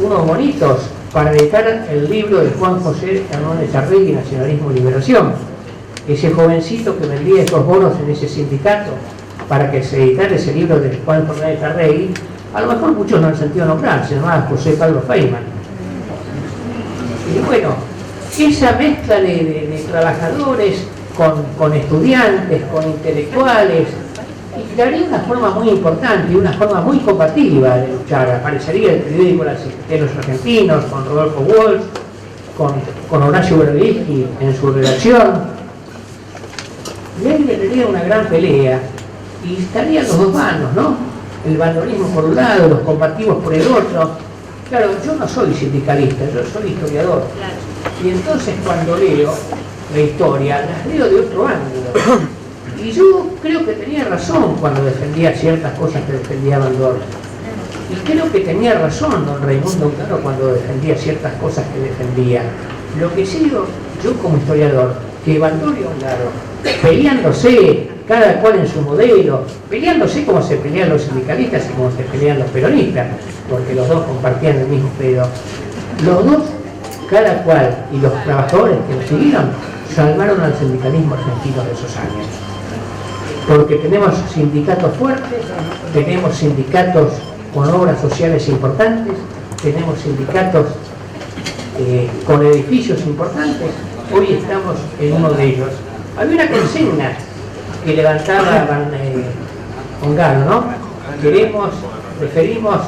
unos bonitos para editar el libro de Juan José Hernández Arregui, Nacionalismo y Liberación. Ese jovencito que vendía esos bonos en ese sindicato para que se editara ese libro de Juan José Hernández Arregui, a lo mejor muchos no han sentido nombrar, se llamaba José Pablo Feynman. Y bueno, esa mezcla de trabajadores con estudiantes, con intelectuales, y daría una forma muy importante y una forma muy combativa de luchar. Aparecería el periódico La CGT de los Argentinos, con Rodolfo Walsh, con Horacio Berbisky en su redacción. Le daría una gran pelea y estarían los dos bandos, ¿no? El bandolismo por un lado, los combativos por el otro. Claro, yo no soy sindicalista, yo soy historiador. Y entonces cuando leo la historia, la leo de otro ángulo. Y yo creo que tenía razón cuando defendía ciertas cosas que defendía Baldor. Y creo que tenía razón don Raimundo Ongaro cuando defendía ciertas cosas que defendía. Lo que sí digo, yo como historiador, que Baldor y Ongaro, peleándose, cada cual en su modelo, peleándose como se pelean los sindicalistas y como se pelean los peronistas, porque los dos compartían el mismo pedo. Los dos, cada cual, y los trabajadores que lo siguieron, salvaron al sindicalismo argentino de esos años. Porque tenemos sindicatos fuertes, tenemos sindicatos con obras sociales importantes, tenemos sindicatos con edificios importantes. Hoy estamos en uno de ellos. Había una consigna que levantaba Ongaro, ¿no? Preferimos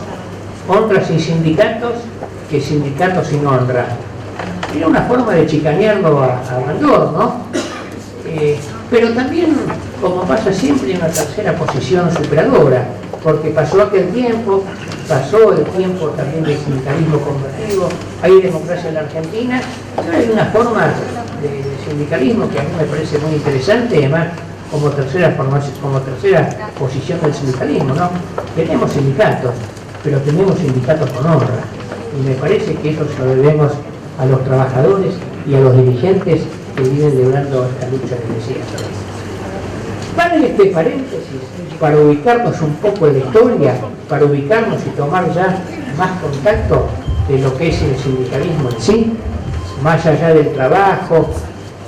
honra sin sindicatos que sindicatos sin honra. Era una forma de chicanearlo a Bandor, ¿no? Pero también, como pasa siempre, en una tercera posición superadora, porque pasó aquel tiempo, pasó el tiempo también del sindicalismo combativo, hay democracia en la Argentina, pero hay una forma de sindicalismo que a mí me parece muy interesante, además como tercera posición del sindicalismo, ¿no? Tenemos sindicatos, pero tenemos sindicatos con honra, y me parece que eso se lo debemos a los trabajadores y a los dirigentes que vienen librando esta lucha que decía. Para este paréntesis, para ubicarnos un poco en la historia, para ubicarnos y tomar ya más contacto de lo que es el sindicalismo en sí, más allá del trabajo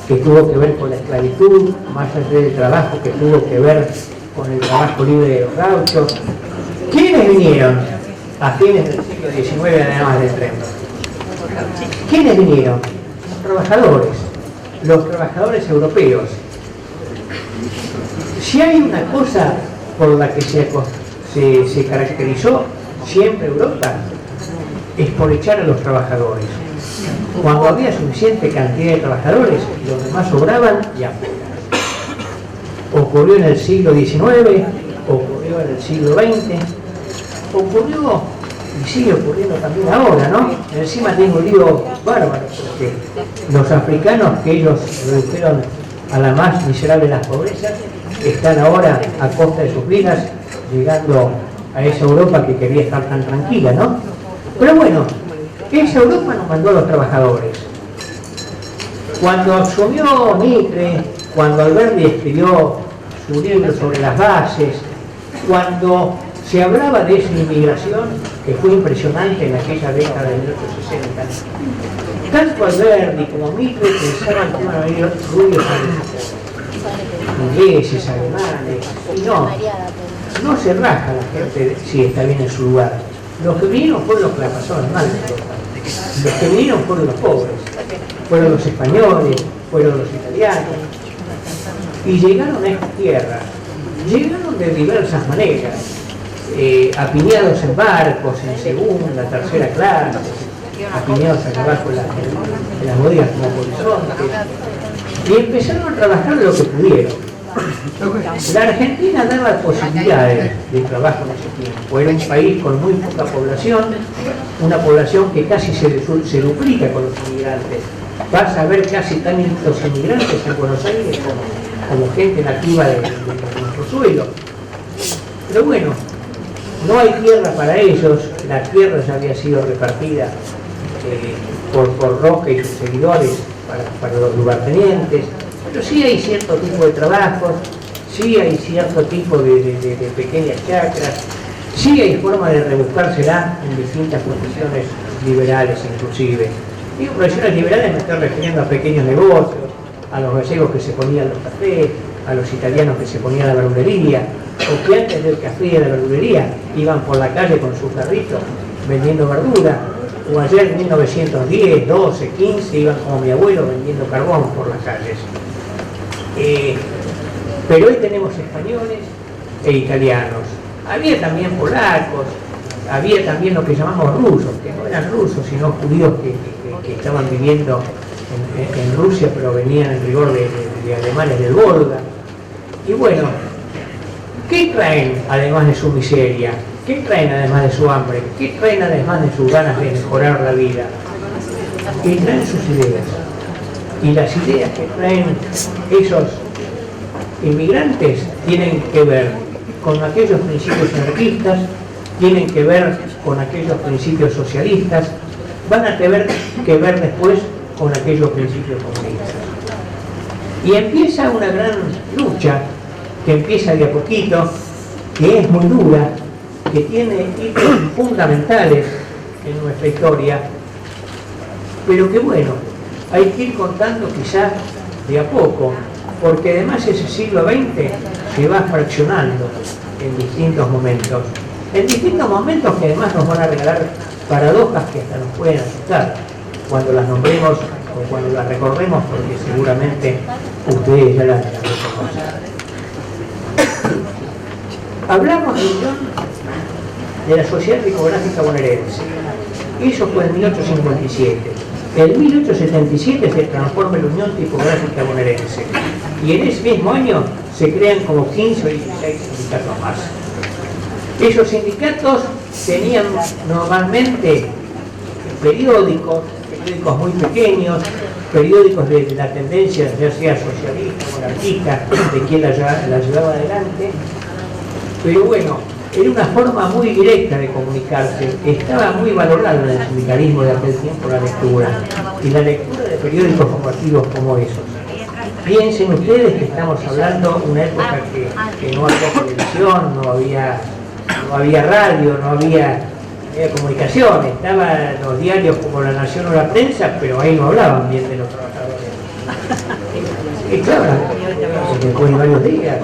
que tuvo que ver con la esclavitud, más allá del trabajo que tuvo que ver con el trabajo libre de los gauchos. ¿Quiénes vinieron a fines del siglo XIX además del tren? ¿Quiénes vinieron? Los trabajadores europeos. Si hay una cosa por la que se caracterizó siempre Europa, es por echar a los trabajadores. Cuando había suficiente cantidad de trabajadores, los demás sobraban y afuera. Ocurrió en el siglo XIX, ocurrió en el siglo XX, ocurrió y sigue ocurriendo también ahora, ¿no? Encima tengo un lío bárbaro, porque los africanos que ellos redujeron a la más miserable de las pobrezas, están ahora a costa de sus vidas llegando a esa Europa que quería estar tan tranquila, ¿no? Pero bueno, esa Europa nos mandó a los trabajadores. Cuando asumió Mitre, cuando Alberti escribió su libro sobre las bases, cuando se hablaba de esa inmigración que fue impresionante en aquella década de 1860, tanto Alberti como Mitre pensaban que iban a venir rubios ingleses, alemanes, y no se raja la gente si está bien en su lugar. Los que vinieron fueron los que la pasaron mal. Los que vinieron fueron los pobres, fueron los españoles, fueron los italianos, y llegaron a esta tierra, llegaron de diversas maneras, apiñados en barcos, en segunda, tercera clase, apiñados acá abajo en las bodegas como polizontes, y empezaron a trabajar lo que pudieron. La Argentina daba posibilidades de trabajo en ese tiempo. Era un país con muy poca población, una población que casi se duplica con los inmigrantes. Vas a ver casi tantos inmigrantes en Buenos Aires como gente nativa de nuestro suelo. Pero bueno, no hay tierra para ellos, la tierra ya había sido repartida por Roca y sus seguidores para los lugartenientes. Pero sí hay cierto tipo de trabajos, sí hay cierto tipo de pequeñas chacras, sí hay forma de rebuscársela en distintas profesiones liberales inclusive. Digo profesiones liberales, me estoy refiriendo a pequeños negocios, a los gallegos que se ponían los cafés, a los italianos que se ponían la verdulería, o que antes del café y de la verdulería iban por la calle con sus carritos vendiendo verdura, o ayer en 1910, 12, 15 iban como mi abuelo vendiendo carbón por las calles. Pero hoy tenemos españoles e italianos. Había también polacos, había también lo que llamamos rusos, que no eran rusos, sino judíos que estaban viviendo en Rusia, pero venían en rigor de alemanes del Volga. Y bueno, ¿qué traen además de su miseria? ¿Qué traen además de su hambre? ¿Qué traen además de sus ganas de mejorar la vida? Y traen sus ideas. Y las ideas que traen esos inmigrantes tienen que ver con aquellos principios anarquistas, tienen que ver con aquellos principios socialistas, van a tener que ver después con aquellos principios comunistas. Y empieza una gran lucha, que empieza de a poquito, que es muy dura, que tiene hitos fundamentales en nuestra historia, pero que bueno, hay que ir contando quizás de a poco, porque además ese siglo XX se va fraccionando en distintos momentos que además nos van a regalar paradojas que hasta nos pueden asustar cuando las nombremos o cuando las recordemos, porque seguramente ustedes ya las reconocen. Hablamos de la Sociedad Discográfica Bonaerense. Eso fue en 1857. En 1877 se transforma en la Unión Tipográfica Bonaerense. Y en ese mismo año se crean como 15 o 16 sindicatos más. Esos sindicatos tenían normalmente periódicos muy pequeños, periódicos de la tendencia, ya sea socialista o monarquista, de quien la llevaba adelante. Pero bueno, era una forma muy directa de comunicarse. Estaba muy valorada en el sindicalismo de aquel tiempo la lectura, y la lectura de periódicos combativos como esos. Piensen ustedes que estamos hablando de una época que no había televisión, no había radio, no había comunicación, estaban los diarios como La Nación o La Prensa, pero ahí no hablaban bien de los trabajadores. Y claro, después de varios días.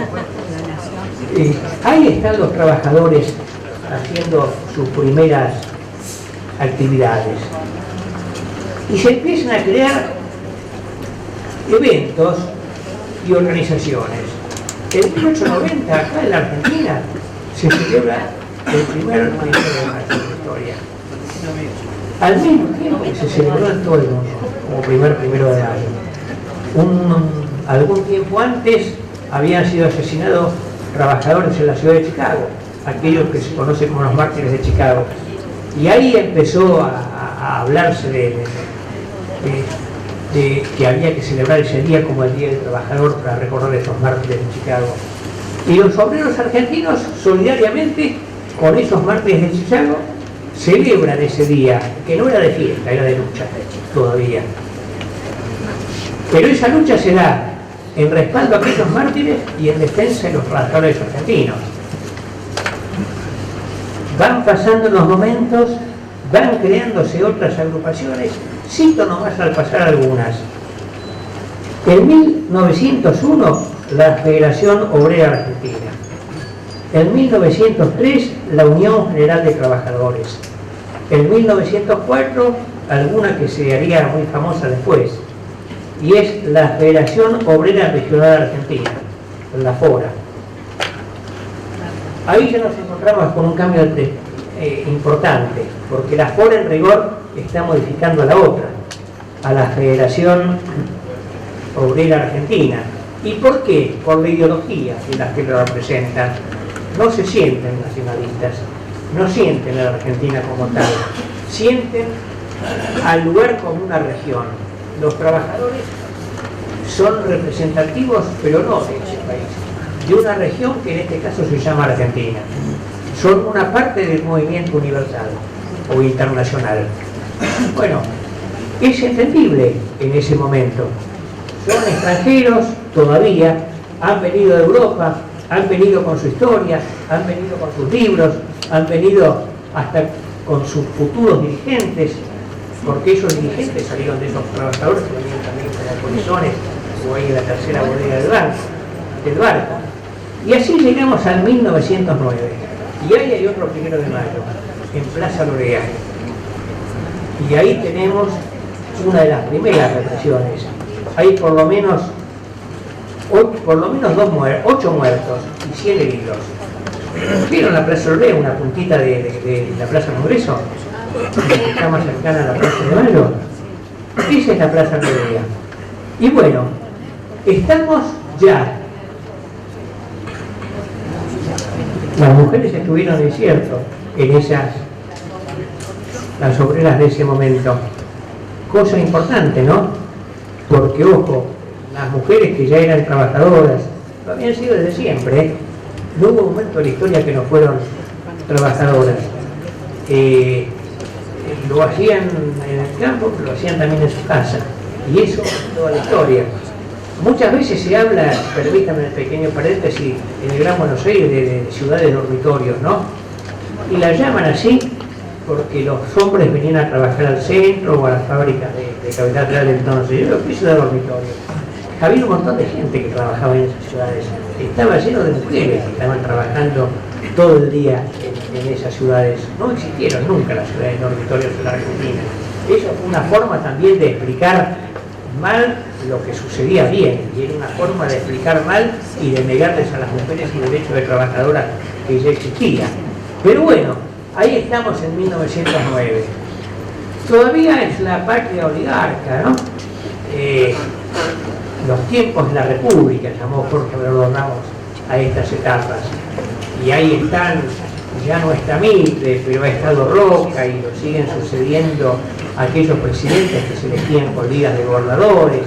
Ahí están los trabajadores haciendo sus primeras actividades. Y se empiezan a crear eventos y organizaciones. En 1890, acá en la Argentina, se celebra el primer 1 de mayo de la historia. Al mismo tiempo que se celebró en todo el mundo, como primer 1 de mayo. Algún tiempo antes habían sido asesinados trabajadores en la ciudad de Chicago, aquellos que se conocen como los mártires de Chicago. Y ahí empezó a hablarse de que había que celebrar ese día como el Día del Trabajador para recordar a esos mártires de Chicago. Y los obreros argentinos, solidariamente con esos mártires de Chicago, celebran ese día, que no era de fiesta, era de lucha todavía. Pero esa lucha se da en respaldo a aquellos mártires y en defensa de los trabajadores argentinos. Van pasando los momentos, van creándose otras agrupaciones. Cito nomás al pasar algunas. En 1901, la Federación Obrera Argentina. En 1903, la Unión General de Trabajadores. En 1904, alguna que se haría muy famosa después, y es la Federación Obrera Regional Argentina, la FORA. Ahí ya nos encontramos con un cambio importante, porque la FORA en rigor está modificando a la otra, a la Federación Obrera Argentina. ¿Y por qué? Por la ideología de las que lo representan. No se sienten nacionalistas, no sienten a la Argentina como tal, sienten al lugar como una región. Los trabajadores son representativos, pero no de ese país, de una región que en este caso se llama Argentina. Son una parte del movimiento universal o internacional. Bueno, es entendible en ese momento. Son extranjeros todavía, han venido de Europa, han venido con su historia, han venido con sus libros, han venido hasta con sus futuros dirigentes, porque esos dirigentes salieron de esos trabajadores que venían también como polizones o ahí en la tercera bodega del barco. Y así llegamos al 1909. Y ahí hay otro 1 de mayo, en Plaza Lorea. Y ahí tenemos una de las primeras represiones. Hay por lo menos 8 muertos y 100 heridos. ¿Vieron la Plaza Lorea, una puntita de la Plaza Congreso? Que está más cercana a la Plaza de Mayo. Esa es la Plaza Lorea. Y bueno, estamos ya. Las mujeres estuvieron, es cierto, en las obreras de ese momento. Cosa importante, ¿no? Porque, ojo, las mujeres que ya eran trabajadoras, lo habían sido desde siempre, ¿eh? No hubo un momento de la historia que no fueron trabajadoras. Lo hacían en el campo, pero lo hacían también en su casa. Y eso es toda la historia. Muchas veces se habla, permítanme el pequeño paréntesis, en el Gran Buenos Aires de ciudades dormitorios, ¿no? Y la llaman así porque los hombres venían a trabajar al centro o a las fábricas de Capital Federal entonces. Yo lo que hice de dormitorio. Había un montón de gente que trabajaba en esas ciudades. Estaba lleno de mujeres que estaban trabajando todo el día en esas ciudades. No existieron nunca las ciudades dormitorios en la Argentina. Eso fue una forma también de explicar mal lo que sucedía bien, y era una forma de explicar mal y de negarles a las mujeres su derecho de trabajadoras que ya existía. Pero bueno, ahí estamos en 1909. Todavía es la patria oligarca, ¿no? Los tiempos de la República, llamó Jorge Bernardo Ramos a estas etapas. Y ahí están, ya no está Mitre, pero ha estado Roca y lo siguen sucediendo aquellos presidentes que se elegían con ligas de gobernadores.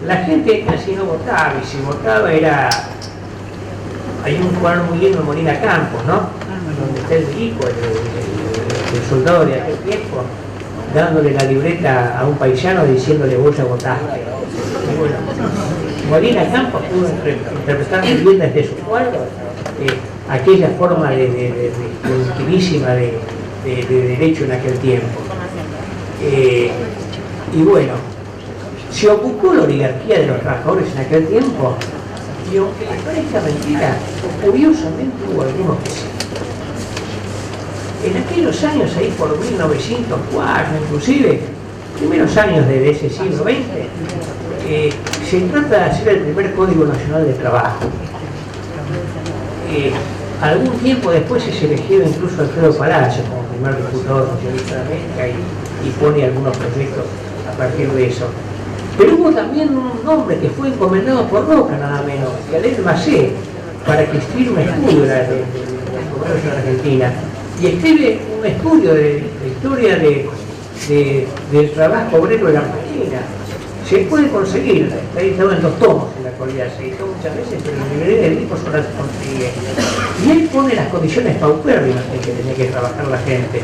La gente casi no votaba, y si votaba era... Hay un cuadro muy lindo en Molina Campos, ¿no? Donde está el Milico, el soldado de aquel tiempo, dándole la libreta a un paisano diciéndole vos ya votaste. Y bueno, Molina Campos pudo interpretar muy bien desde su cuadro aquella forma primitísima de derecho en aquel tiempo. Y bueno, se ocupó la oligarquía de los trabajadores en aquel tiempo, y aunque les parezca mentira, curiosamente hubo algunos que sí. En aquellos años, ahí por 1904, inclusive, primeros años de ese siglo XX, se trata de hacer el primer Código Nacional de Trabajo. Algún tiempo después es elegido incluso Alfredo Palacio como primer diputado socialista de América y pone algunos proyectos a partir de eso. Pero hubo también un hombre que fue encomendado por Roca, nada menos, Gabriel Macé, para que escriba un estudio de la comercio en Argentina. Y escribe un estudio de la historia del trabajo obrero en la Argentina. Se puede conseguir, está editado en 2 tomos en la actualidad, se editó muchas veces, pero en la librería de discos ahora se consigue. Y él pone las condiciones paupérrimas en que tenía que trabajar la gente.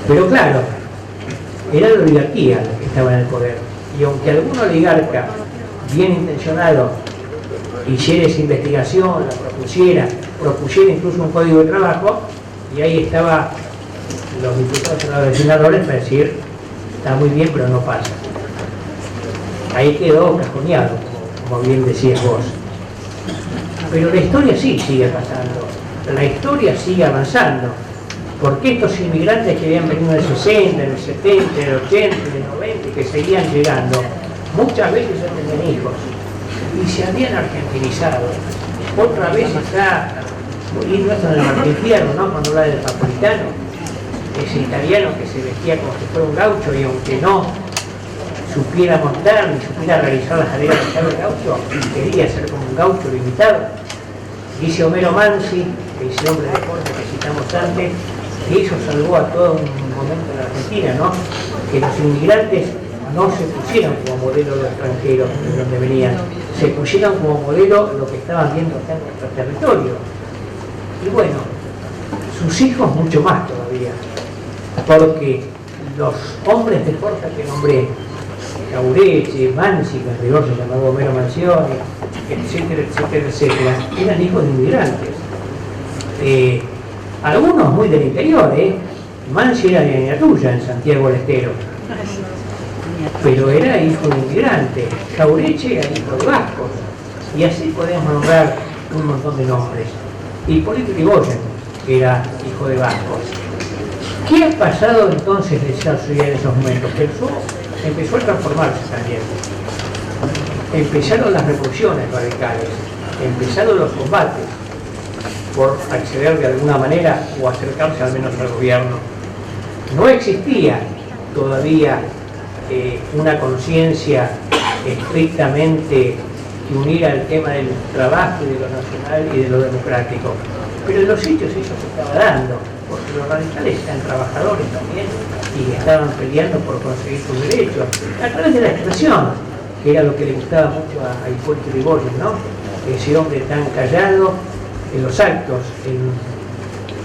Pero claro, era la oligarquía la que estaba en el poder. Y aunque algún oligarca bien intencionado hiciera esa investigación, la propusiera incluso un código de trabajo, y ahí estaban los diputados y los legisladores para decir, está muy bien, pero no pasa. Ahí quedó cajoneado, como bien decías vos. Pero la historia sí sigue pasando, la historia sigue avanzando, porque estos inmigrantes que habían venido en el 60, en el 70, en el 80, en el 90, que seguían llegando, muchas veces ya tenían hijos y se habían argentinizado. Otra vez está muy lindo esto en el Martín Fierro, ¿no? Cuando habla del napolitano, ese italiano que se vestía como si fuera un gaucho, y aunque no supiera montar ni supiera realizar las tareas del gaucho, quería ser como un gaucho limitado. Dice Homero Mansi, ese hombre de corte que citamos antes, que eso salvó a todo un momento en la Argentina, ¿no? Que los inmigrantes no se pusieron como modelo de extranjeros de donde venían, se pusieron como modelo lo que estaban viendo acá en nuestro territorio. Y bueno, sus hijos mucho más todavía, porque los hombres de fuerza que nombré, Jauretche, Mansi, que anterior se llamaba Homero Mansioni, etcétera, etcétera, etcétera, eran hijos de inmigrantes. Algunos muy del interior, Mansi era de Ñatuya, en Santiago del Estero, pero era hijo de inmigrantes. Jauretche era hijo de vascos, y así podemos nombrar un montón de nombres. Hipólito Yrigoyen, que era hijo de vascos. ¿Qué ha pasado entonces de esa sociedad en esos momentos? Empezó a transformarse también. Empezaron las revoluciones radicales, empezaron los combates por acceder de alguna manera o acercarse al menos al gobierno. No existía todavía una conciencia estrictamente que uniera el tema del trabajo y de lo nacional y de lo democrático. Pero en los hechos eso se estaba dando, porque los radicales eran trabajadores también y estaban peleando por conseguir sus derechos, a través de la expresión, que era lo que le gustaba mucho a Hipólito Yrigoyen, ¿no? Ese hombre tan callado en los actos,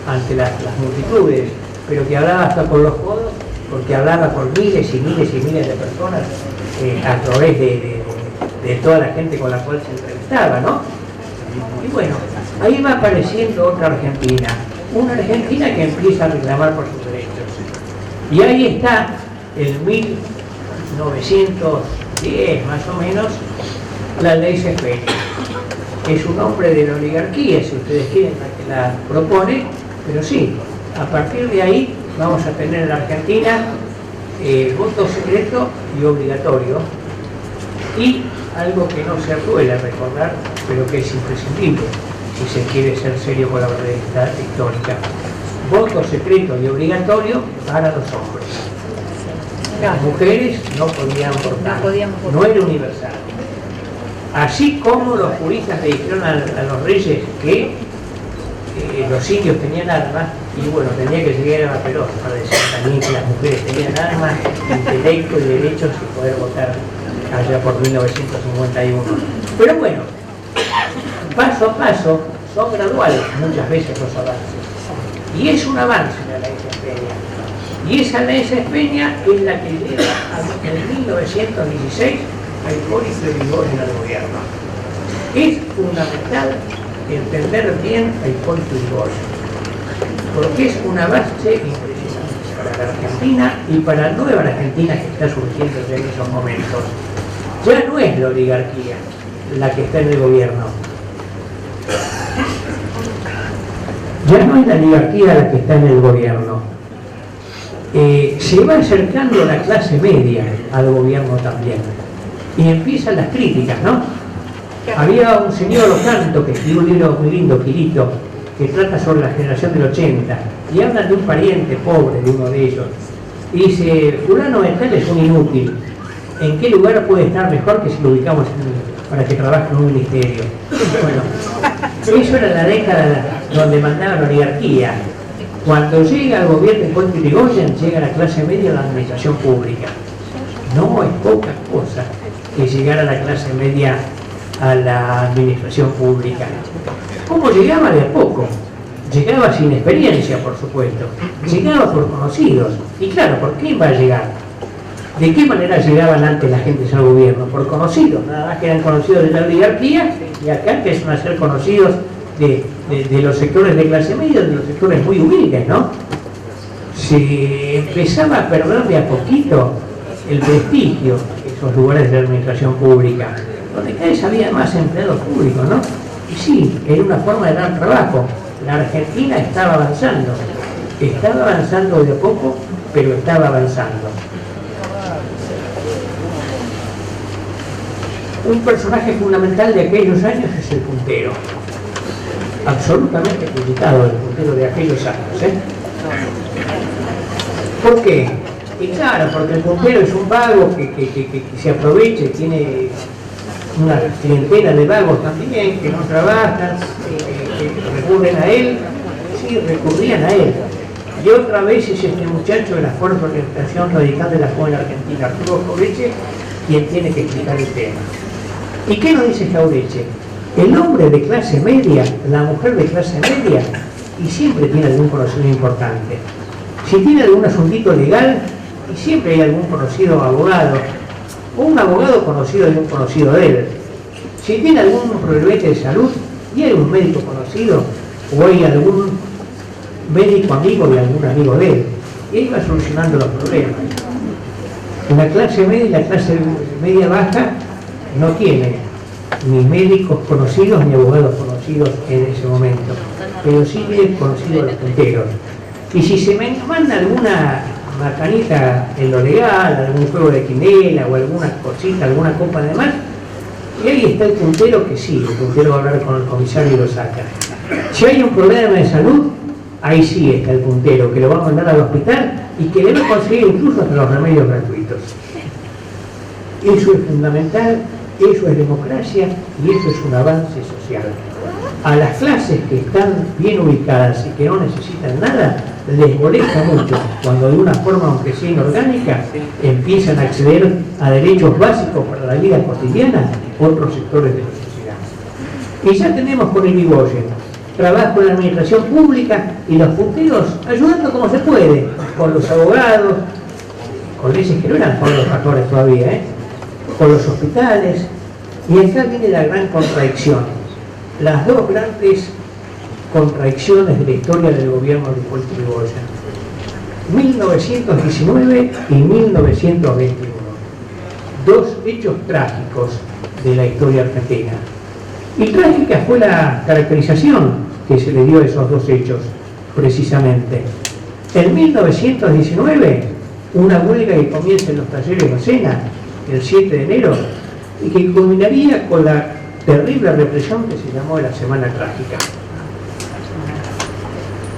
ante las multitudes, pero que hablaba hasta con los codos, porque hablaba con miles y miles y miles de personas a través de toda la gente con la cual se entrevistaba, ¿no? Y bueno, ahí va apareciendo otra Argentina, una Argentina que empieza a reclamar por sus derechos. Y ahí está, en 1910 más o menos, la ley Sepelio. Es un hombre de la oligarquía, si ustedes quieren, la que la propone, pero sí, A partir de ahí vamos a tener en la Argentina voto secreto y obligatorio, y algo que no se suele recordar, pero que es imprescindible si se quiere ser serio con la verdad histórica: voto secreto y obligatorio para los hombres. Las mujeres no podían votar, no era universal. Así como los juristas le dijeron a los reyes que los indios tenían armas, y bueno, tenía que llegar a la pelota para decir también que las mujeres tenían armas, intelecto y derechos y poder votar allá por 1951. Pero bueno, paso a paso, son graduales muchas veces los avances. Y es un avance la ley Espeña. Y esa ley Espeña es la que lleva en 1916 a Hipólito Yrigoyen al gobierno. Es fundamental entender bien a Hipólito Yrigoyen, porque es un avance impresionante para la Argentina y para la nueva Argentina que está surgiendo en esos momentos. Ya no es la oligarquía la que está en el gobierno. Ya no es la oligarquía la que está en el gobierno. Se va acercando la clase media al gobierno también. Y empiezan las críticas, ¿no? Había un señor Ocanto que escribió un libro muy lindo, Quirito, que trata sobre la generación del 80, y hablan de un pariente pobre de uno de ellos. Y dice: fulano de tal es un inútil. ¿En qué lugar puede estar mejor que si lo ubicamos para que trabaje en un ministerio? Bueno, eso era la década donde mandaba la oligarquía. Cuando llega al gobierno de Hipólito Yrigoyen, llega la clase media a la administración pública. No es poca cosa que llegara la clase media a la administración pública. ¿Cómo llegaba? De a poco. Llegaba sin experiencia, por supuesto. Llegaba por conocidos. Y claro, ¿por quién va a llegar? ¿De qué manera llegaban antes la gente al gobierno? Por conocidos, nada más que eran conocidos de la oligarquía, y acá empiezan a ser conocidos de los sectores de clase media, de los sectores muy humildes, ¿no? Se empezaba a perder de a poquito el prestigio de esos lugares de la administración pública, donde cada vez había más empleados públicos, ¿no? Y sí, era una forma de dar trabajo. La Argentina estaba avanzando de a poco, pero estaba avanzando. Un personaje fundamental de aquellos años es el puntero. Absolutamente criticado el puntero de aquellos años, ¿eh? ¿Por qué? Y claro, porque el puntero es un vago que se aprovecha y tiene una clientela de vagos también, que no trabajan, que recurren a él. Sí, recurrían a él. Y otra vez es este muchacho de la Fuerza de Orientación Radical de la Joven Argentina, Arturo Jauretche, quien tiene que explicar el tema. ¿Y qué nos dice Jauretche? El hombre de clase media, la mujer de clase media, y siempre tiene algún conocido importante. Si tiene algún asuntito legal, y siempre hay algún conocido abogado, o un abogado conocido de un conocido de él. Si tiene algún problema de salud, y hay un médico conocido, o hay algún médico amigo de algún amigo de él, y él va solucionando los problemas. La clase media y la clase media baja no tiene ni médicos conocidos ni abogados conocidos en ese momento, pero sí tienen conocidos los punteros. Y si se me manda alguna macanita en lo legal, algún juego de quinela o alguna cosita, alguna copa de más, y ahí está el puntero que sí, el puntero va a hablar con el comisario y lo saca. Si hay un problema de salud, ahí sí está el puntero, que lo va a mandar al hospital y que le va a conseguir incluso hasta los remedios gratuitos. Eso es fundamental, eso es democracia y eso es un avance social. A las clases que están bien ubicadas y que no necesitan nada, les molesta mucho cuando de una forma, aunque sea inorgánica, empiezan a acceder a derechos básicos para la vida cotidiana otros sectores de la sociedad. Y ya tenemos con el Yrigoyen trabajo en la administración pública y los punteros ayudando como se puede, con los abogados, con leyes que no eran con los factores todavía, con los hospitales. Y acá viene la gran contradicción, las dos grandes contradicciones de la historia del gobierno de Hipólito Yrigoyen, 1919 y 1921, dos hechos trágicos de la historia argentina. Y trágica fue la caracterización que se le dio a esos dos hechos. precisamente. En 1919, una huelga que comienza en los talleres Bacena, el 7 de enero, y que culminaría con la terrible represión que se llamó la Semana Trágica.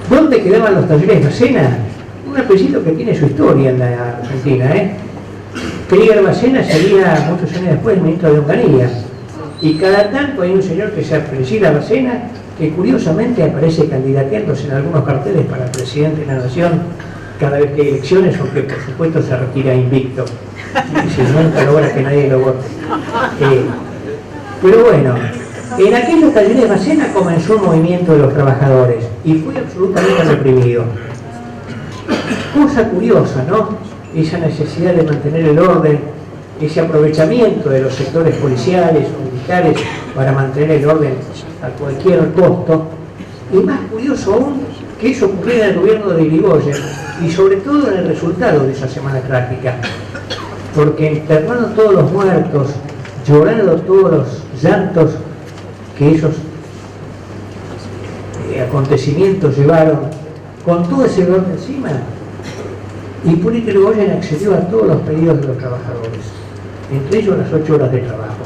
¿Dónde quedaban los talleres Bacena? Un apellido que tiene su historia en la Argentina, Krieger Bacena sería, muchos años después, ministro de Onganía. Y cada tanto hay un señor que se apellida Bacena, que curiosamente aparece candidateándose en algunos carteles para presidente de la Nación cada vez que hay elecciones, aunque por supuesto se retira invicto. Si nunca logra que nadie lo vote. Pero bueno, en aquellos talleres Bacena comenzó un movimiento de los trabajadores y fue absolutamente reprimido. Cosa curiosa, ¿no? Esa necesidad de mantener el orden, ese aprovechamiento de los sectores policiales o militares para mantener el orden a cualquier costo. Y más curioso aún que eso ocurriera en el gobierno de Irigoyen y sobre todo en el resultado de esa Semana Trágica. Porque enterrando todos los muertos, llorando todos los llantos que esos acontecimientos llevaron, con todo ese dolor encima, Hipólito Yrigoyen accedió a todos los pedidos de los trabajadores, entre ellos las 8 horas de trabajo.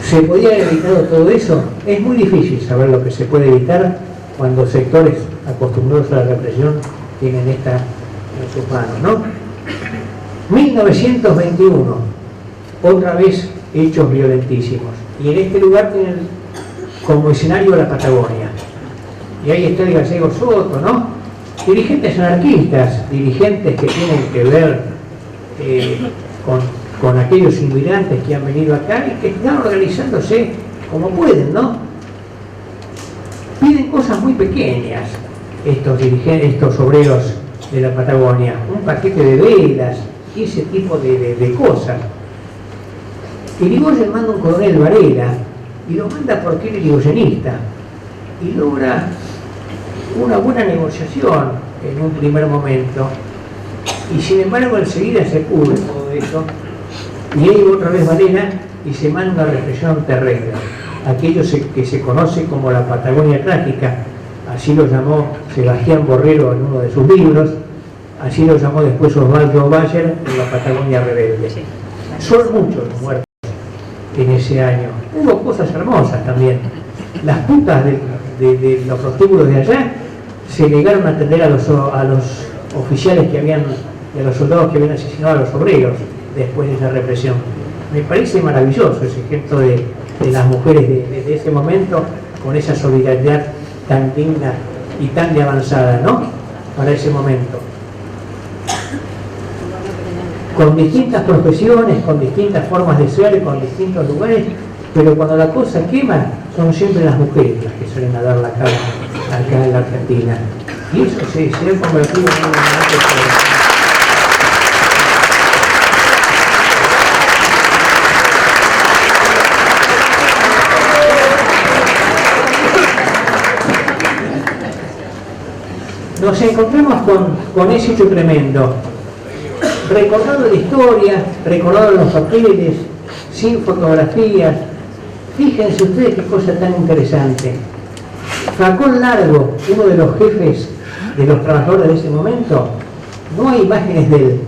¿Se podía haber evitado todo eso? Es muy difícil saber lo que se puede evitar cuando sectores acostumbrados a la represión tienen esta en sus manos, ¿no? 1921, otra vez hechos violentísimos. Y en este lugar tienen como escenario la Patagonia. Y ahí está el gallego Soto, ¿no? Dirigentes anarquistas, dirigentes que tienen que ver con aquellos inmigrantes que han venido acá y que están organizándose como pueden, ¿no? Piden cosas muy pequeñas estos dirigentes, estos obreros de la Patagonia, un paquete de velas y ese tipo de cosas. Irigoyen manda un coronel Varela y lo manda porque era irigoyenista y logra una buena negociación en un primer momento, y sin embargo enseguida se pudre todo eso y ahí otra vez Varela y se manda una represión terrible, aquello que se conoce como la Patagonia Trágica. Así lo llamó Sebastián Borrero en uno de sus libros, así lo llamó después Osvaldo Bayer en la Patagonia Rebelde. Son muchos los muertos en ese año. Hubo cosas hermosas también. Las putas de los prostíbulos de allá se negaron a atender a los oficiales que habían, y a los soldados que habían asesinado a los obreros después de esa represión. Me parece maravilloso ese ejemplo de las mujeres de ese momento, con esa solidaridad tan digna y tan de avanzada, ¿no? Para ese momento. Con distintas profesiones, con distintas formas de ser, con distintos lugares, pero cuando la cosa quema, son siempre las mujeres las que suelen dar la cara acá en la Argentina. Y eso se ha convertido en un Nos encontramos con ese hecho tremendo, recordado la historia, recordado en los papeles, sin fotografías. Fíjense ustedes qué cosa tan interesante. Facón Largo, uno de los jefes de los trabajadores de ese momento, no hay imágenes de él.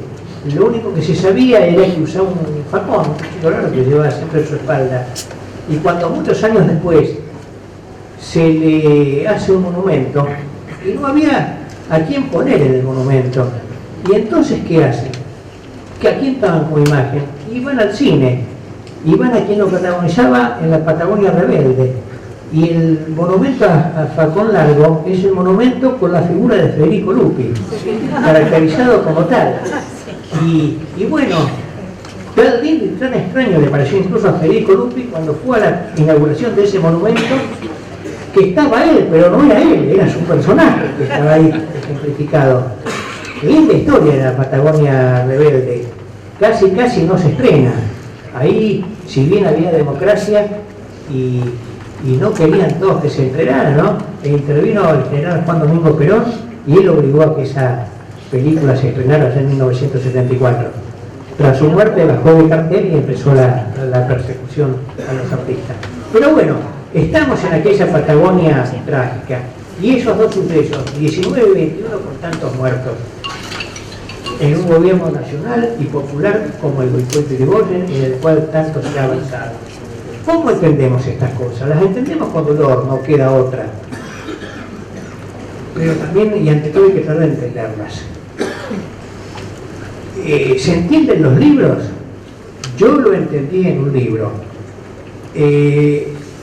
Lo único que se sabía era que usaba un facón, un chico largo que llevaba siempre en su espalda. Y cuando muchos años después se le hace un monumento, y no había a quién poner en el monumento. Y entonces, ¿qué hacen? ¿Que a quién estaban como imagen? Iban al cine, iban a quien lo protagonizaba en la Patagonia Rebelde. Y el monumento a Facón Largo es el monumento con la figura de Federico Lupi, caracterizado como tal. Y bueno, tan lindo y tan extraño le pareció incluso a Federico Lupi cuando fue a la inauguración de ese monumento, que estaba él, pero no era él, era su personaje que estaba ahí ejemplificado. Linda historia de la Patagonia Rebelde, casi no se estrena. Ahí, si bien había democracia y no querían todos que se estrenara, ¿no? E intervino el general Juan Domingo Perón y él obligó a que esa película se estrenara allá en 1974. Tras su muerte bajó de cartel y empezó la persecución a los artistas. Pero bueno, Estamos en aquella Patagonia trágica, y esos dos sucesos, 19 y 21, con tantos muertos, en un gobierno nacional y popular como el boicot de Irigoyen, en el cual tanto se ha avanzado. ¿Cómo entendemos estas cosas? Las entendemos con dolor, no queda otra. Pero también, y ante todo, hay que tratar de entenderlas. ¿Se entienden los libros? Yo lo entendí en un libro.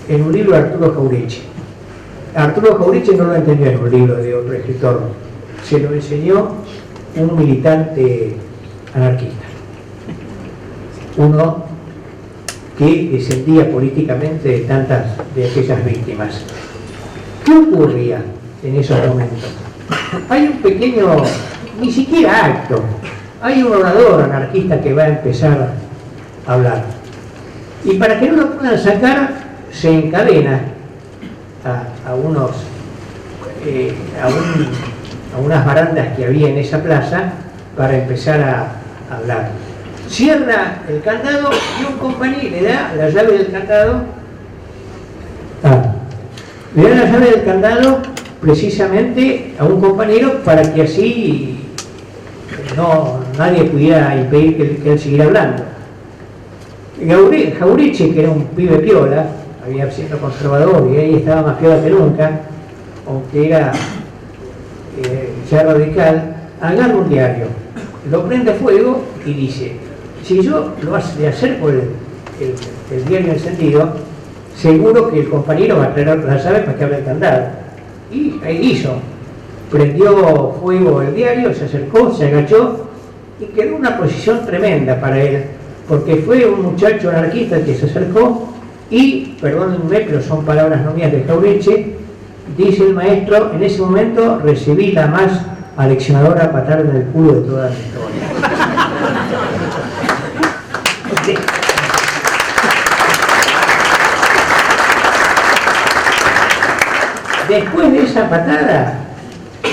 En un libro de Arturo Jauretche. Arturo Jauretche no lo entendió en un libro de otro escritor. Se lo enseñó un militante anarquista. Uno que descendía políticamente de tantas de aquellas víctimas. ¿Qué ocurría en esos momentos? Hay un pequeño, ni siquiera acto, hay un orador anarquista que va a empezar a hablar. Y para que no lo puedan sacar, se encadena a unas barandas que había en esa plaza para empezar a hablar. Cierra el candado y un compañero le da la llave del candado. Le da la llave del candado precisamente a un compañero para que así nadie pudiera impedir que él siguiera hablando. Jauretche, que era un pibe piola, había sido conservador y ahí estaba más piola que nunca, aunque era ya radical, agarra un diario, lo prende fuego y dice: si yo le acerco el diario encendido, seguro que el compañero va a traer la llave para que abra el candado. Y ahí hizo. Prendió fuego el diario, se acercó, se agachó y quedó en una posición tremenda para él, porque fue un muchacho anarquista el que se acercó y, perdónenme, pero son palabras no mías de Jauretche, dice el maestro: en ese momento recibí la más aleccionadora patada en el culo de toda mi historia. Después de esa patada,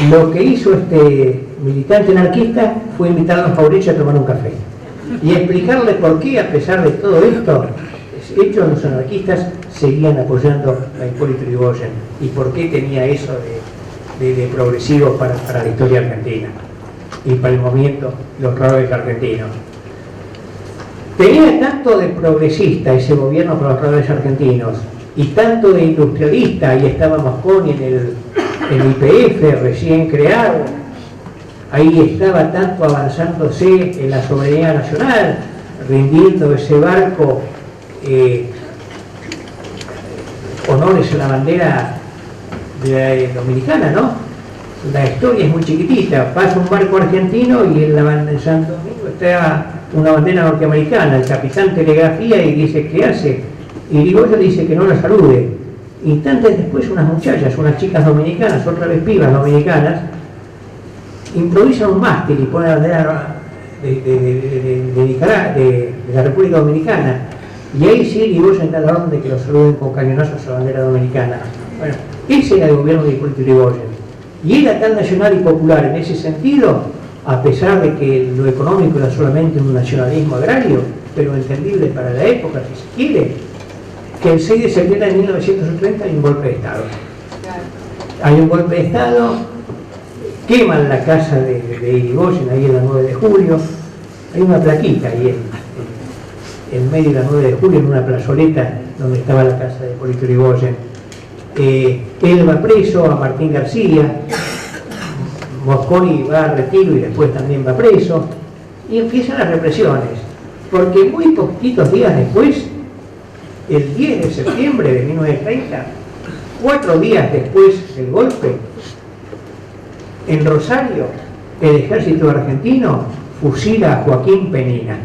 lo que hizo este militante anarquista fue invitar a Jauretche a tomar un café y explicarle por qué, a pesar de todo esto, hechos, los anarquistas seguían apoyando a Hipólito Yrigoyen y por qué tenía eso de progresivo para la historia argentina y para el movimiento los trabajadores argentinos. Tenía tanto de progresista ese gobierno para los trabajadores argentinos y tanto de industrialista, y estaba Mosconi en el YPF recién creado, ahí estaba tanto avanzándose en la soberanía nacional, rindiendo ese barco honores a la bandera dominicana, ¿no? La historia es muy chiquitita, pasa un barco argentino y en la bandera de Santo Domingo está una bandera norteamericana, el capitán telegrafía y dice: ¿qué hace? Y Irigoyen dice que no la salude. Instantes después, unas muchachas, unas chicas dominicanas, otra vez pibas dominicanas, improvisan un mástil y ponen la bandera de la República Dominicana. Y ahí sí Irigoyen da la orden de que lo saluden con cañonazos a la bandera dominicana. Bueno, ese era el gobierno de Hipólito Yrigoyen. Y era tan nacional y popular en ese sentido, a pesar de que lo económico era solamente un nacionalismo agrario, pero entendible para la época, si se quiere, que el 6 de septiembre de 1930 hay un golpe de Estado. Hay un golpe de Estado, queman la casa de Irigoyen ahí en la 9 de julio, hay una plaquita ahí en medio de la 9 de julio, en una plazoleta donde estaba la casa de Hipólito Yrigoyen. Él va preso, a Martín García, Mosconi va a retiro y después también va preso, y empiezan las represiones, porque muy poquitos días después, el 10 de septiembre de 1930, 4 días después del golpe, en Rosario, el ejército argentino fusila a Joaquín Penina,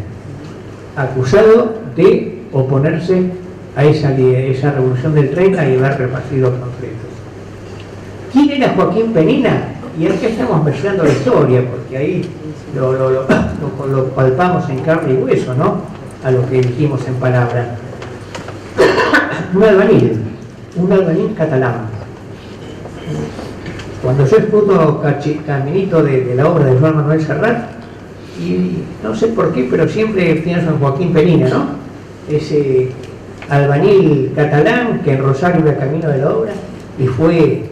acusado de oponerse a esa revolución del 30 y haber repartido panfletos. ¿Quién era Joaquín Penina? Y aquí estamos mezclando la historia, porque ahí lo palpamos en carne y hueso, ¿no? A lo que dijimos en palabras. Un albañil catalán. Cuando yo escucho Caminito de la obra de Juan Manuel Serrat, y no sé por qué, pero siempre pienso en Joaquín Penina, ¿no? Ese albañil catalán que en Rosario iba camino de la obra y fue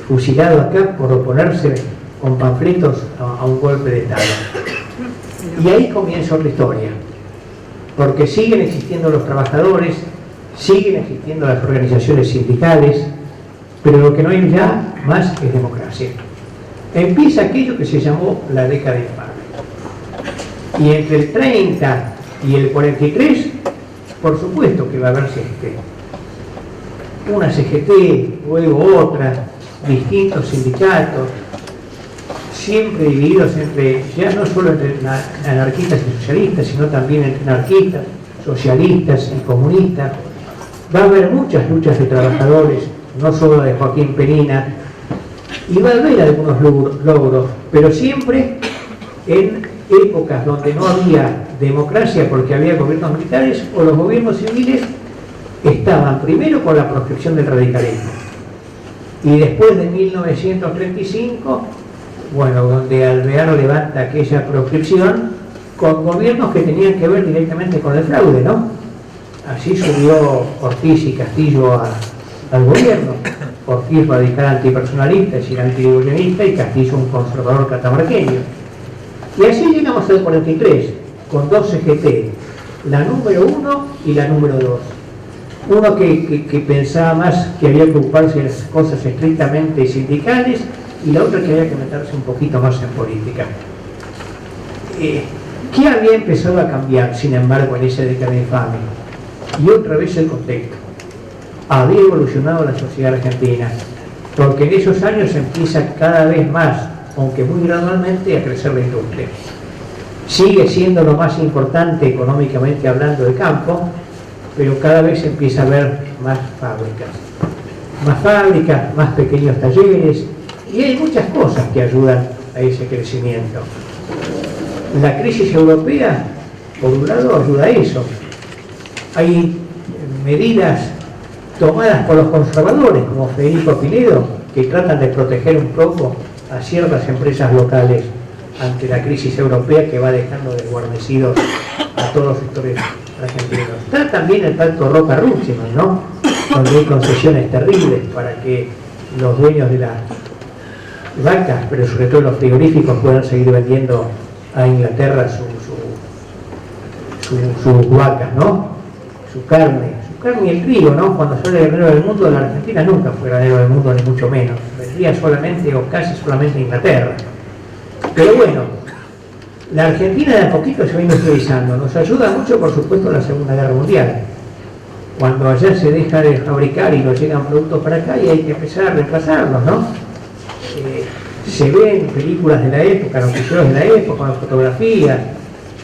fusilado acá por oponerse con panfletos a un golpe de Estado. Y ahí comienza otra historia, porque siguen existiendo los trabajadores, siguen existiendo las organizaciones sindicales, pero lo que no hay ya más es democracia. Empieza aquello que se llamó la década infame. Y entre el 30 y el 43, por supuesto que va a haber CGT. Una CGT, luego otra, distintos sindicatos, siempre divididos entre, ya no solo entre anarquistas y socialistas, sino también entre anarquistas, socialistas y comunistas. Va a haber muchas luchas de trabajadores, no solo de Joaquín Penina, y va a haber algunos logros, pero siempre en épocas donde no había democracia porque había gobiernos militares, o los gobiernos civiles estaban primero con la proscripción del radicalismo, y después de 1935, bueno, donde Alvear levanta aquella proscripción con gobiernos que tenían que ver directamente con el fraude, ¿no? Así subió Ortiz y Castillo al gobierno. Ortiz radical antipersonalista, es decir, antirigoyenista, y Castillo un conservador catamarqueño. Y así llegamos al 43, con dos CGT, la número 1 y la número 2. Uno que pensaba más que había que ocuparse de las cosas estrictamente sindicales, y la otra que había que meterse un poquito más en política. ¿Qué había empezado a cambiar, sin embargo, en esa década infame? Y otra vez el contexto. Había evolucionado la sociedad argentina, porque en esos años empieza cada vez más, aunque muy gradualmente, a crecer la industria. Sigue siendo lo más importante económicamente hablando del campo, pero cada vez empieza a haber más fábricas, más pequeños talleres, y hay muchas cosas que ayudan a ese crecimiento. La crisis europea, por un lado, ayuda a eso. Hay medidas tomadas por los conservadores, como Federico Pinedo, que tratan de proteger un poco a ciertas empresas locales ante la crisis europea que va dejando desguarnecidos a todos los sectores argentinos. Está también el pacto Roca-Runciman, ¿no? Donde hay concesiones terribles para que los dueños de las vacas, pero sobre todo los frigoríficos, puedan seguir vendiendo a Inglaterra sus vacas, ¿no? Su carne y el trigo, ¿no? Cuando sale granero del mundo, la Argentina nunca fue granero del mundo, ni mucho menos. Vendía solamente o casi solamente a Inglaterra. Pero bueno, la Argentina de a poquito se va industrializando. Nos ayuda mucho, por supuesto, la Segunda Guerra Mundial. Cuando allá se deja de fabricar y nos llegan productos para acá y hay que empezar a reemplazarlos, ¿no? Se ven películas de la época, noticieros de la época, con fotografías,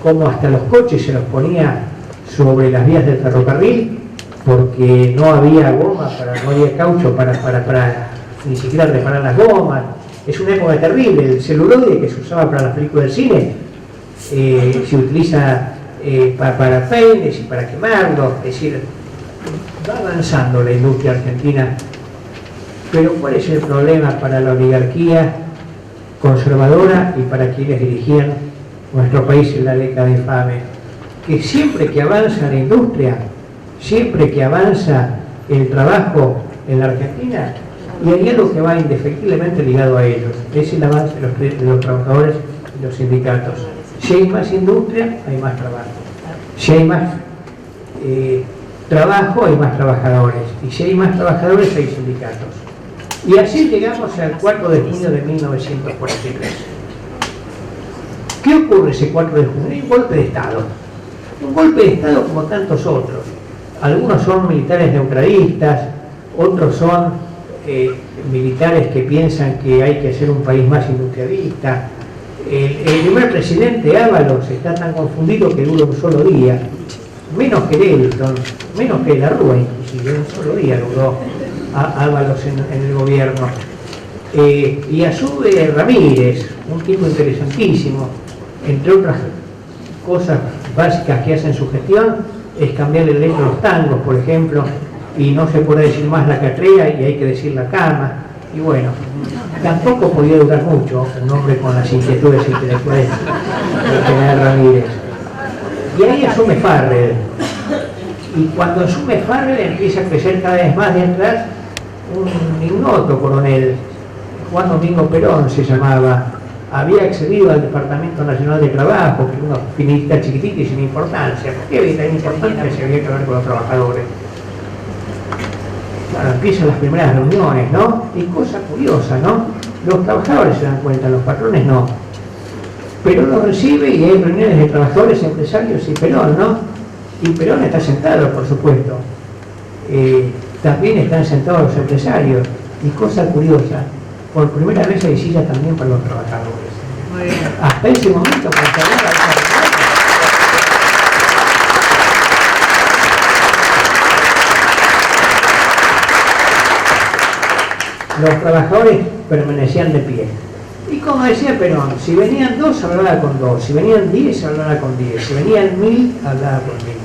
como hasta los coches se los ponía sobre las vías del ferrocarril, porque no había goma, no había caucho para ni siquiera reparar las gomas. Es una época terrible. El celuloide que se usaba para las películas del cine se utiliza para peines y para quemarlos. Es decir, va avanzando la industria argentina. Pero ¿cuál es el problema para la oligarquía conservadora y para quienes dirigían nuestro país en la década infame? Que siempre que avanza la industria, siempre que avanza el trabajo en la Argentina, y hay algo que va indefectiblemente ligado a ellos, es el avance de los trabajadores y los sindicatos. Si hay más industria, hay más trabajo. Si hay más trabajo, hay más trabajadores. Y si hay más trabajadores, hay sindicatos. Y así llegamos al 4 de junio de 1943. ¿Qué ocurre ese 4 de junio? Hay un golpe de Estado. Un golpe de Estado como tantos otros. Algunos son militares neutralistas, otros son militares que piensan que hay que ser un país más industrialista. El primer presidente, Ábalos, está tan confundido que dura un solo día, menos que Lelton, menos que la Rúa, inclusive, un solo día duró Ábalos en el gobierno. Y asume Ramírez, un tipo interesantísimo, entre otras cosas básicas que hace en su gestión, es cambiar el letra de los tangos, por ejemplo, y no se puede decir más la catrea y hay que decir la cama. Y bueno, tampoco podía durar mucho un hombre con las inquietudes intelectuales del general Ramírez. Y ahí asume Farrell. Y cuando asume Farrell empieza a crecer cada vez más de atrás un ignoto coronel, Juan Domingo Perón se llamaba, había accedido al Departamento Nacional de Trabajo, que era una finita chiquitita y sin importancia. ¿Por qué había tan importancia si había que hablar con los trabajadores? Claro, empiezan las primeras reuniones, ¿no? Y cosa curiosa, ¿no? Los trabajadores se dan cuenta, los patrones no. Perón lo recibe y hay reuniones de trabajadores, empresarios y Perón, ¿no? Y Perón está sentado, por supuesto. También están sentados los empresarios. Y cosa curiosa, por primera vez hay sillas también para los trabajadores. Muy bien. Hasta ese momento, cuando se hablaba de los trabajadores permanecían de pie. Y como decía Perón, si venían 2, hablaba con 2, si venían 10, hablaba con 10, si venían 1000, hablaba con 1000.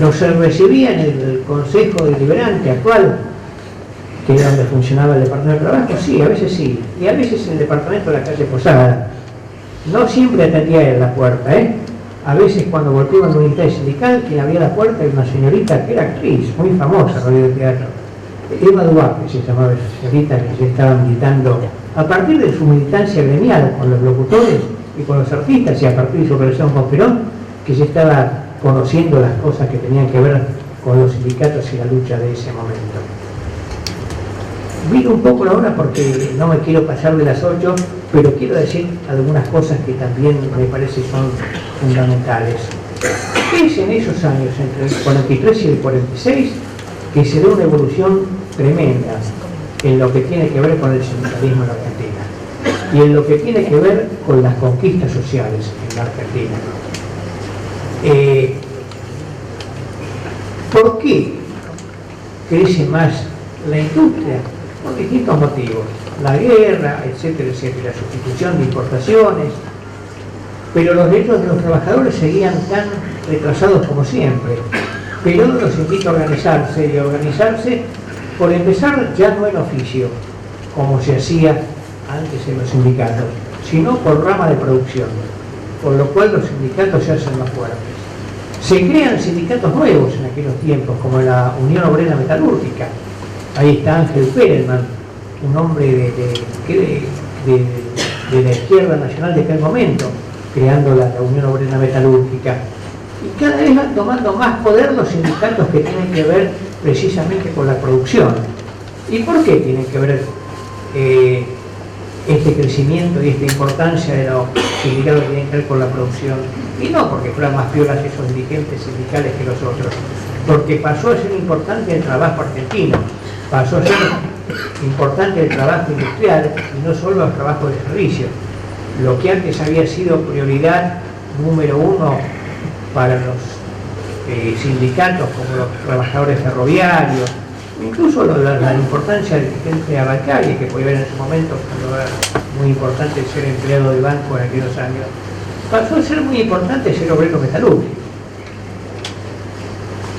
Los recibía en el Consejo Deliberante actual, que era donde funcionaba el Departamento de Trabajo, sí, a veces sí, y a veces en el Departamento de la calle Posada. No siempre atendía en la puerta, A veces cuando golpeaban una unidad sindical, quien abría la puerta era una señorita que era actriz, muy famosa, radio de teatro. Eva Duarte se llamaba esa señorita, que se estaba militando a partir de su militancia gremial con los locutores y con los artistas, y a partir de su relación con Perón, que se estaba conociendo las cosas que tenían que ver con los sindicatos y la lucha de ese momento. Miro un poco la hora porque no me quiero pasar de las 8, pero quiero decir algunas cosas que también me parece son fundamentales. Es en esos años, entre el 43 y el 46, que se da una evolución tremenda en lo que tiene que ver con el sindicalismo en la Argentina y en lo que tiene que ver con las conquistas sociales en la Argentina. ¿Por qué crece más la industria? Por distintos motivos. La guerra, etcétera, etcétera, la sustitución de importaciones, pero los derechos de los trabajadores seguían tan retrasados como siempre. Perón los invita a organizarse, y a organizarse, por empezar, ya no en oficio, como se hacía antes en los sindicatos, sino por rama de producción, por lo cual los sindicatos se hacen más fuertes. Se crean sindicatos nuevos en aquellos tiempos, como la Unión Obrera Metalúrgica. Ahí está Ángel Perelman, un hombre de la izquierda nacional de aquel momento, creando la Unión Obrera Metalúrgica. Y cada vez van tomando más poder los sindicatos que tienen que ver precisamente con la producción. ¿Y por qué tienen que ver este crecimiento y esta importancia de los sindicatos que tienen que ver con la producción? Y no porque fueran más piolas esos dirigentes sindicales que los otros, porque pasó a ser importante el trabajo argentino, pasó a ser importante el trabajo industrial y no solo el trabajo de servicio. Lo que antes había sido prioridad número 1 para los sindicatos, como los trabajadores ferroviarios, incluso la importancia del dirigente bancario, que podía haber en su momento, cuando era muy importante ser empleado de banco en aquellos años, pasó a ser muy importante ser obrero metalúrgico.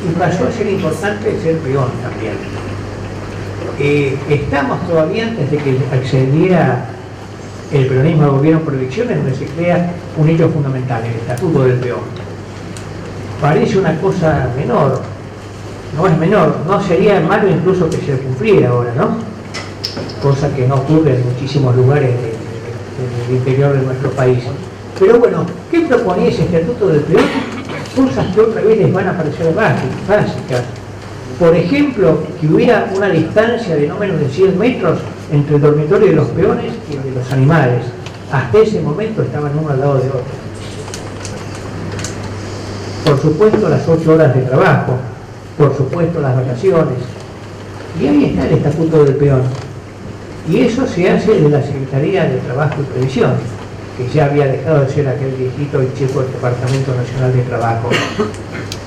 Y pasó a ser importante ser peón también. Estamos todavía antes de que accediera el peronismo al gobierno por elecciones, donde se crea un hecho fundamental, el estatuto del peón. Parece una cosa menor, no es menor, no sería malo incluso que se cumpliera ahora, ¿no? Cosa que no ocurre en muchísimos lugares del interior de nuestro país. Pero bueno, ¿qué proponía ese estatuto del peón? Cosas que otra vez les van a parecer básicas. Por ejemplo, que hubiera una distancia de no menos de 100 metros entre el dormitorio de los peones y el de los animales. Hasta ese momento estaban uno al lado de otro. Por supuesto, las 8 horas de trabajo, por supuesto, las vacaciones. Y ahí está el estatuto del peón. Y eso se hace de la Secretaría de Trabajo y Previsión, que ya había dejado de ser aquel viejito y chico del Departamento Nacional de Trabajo.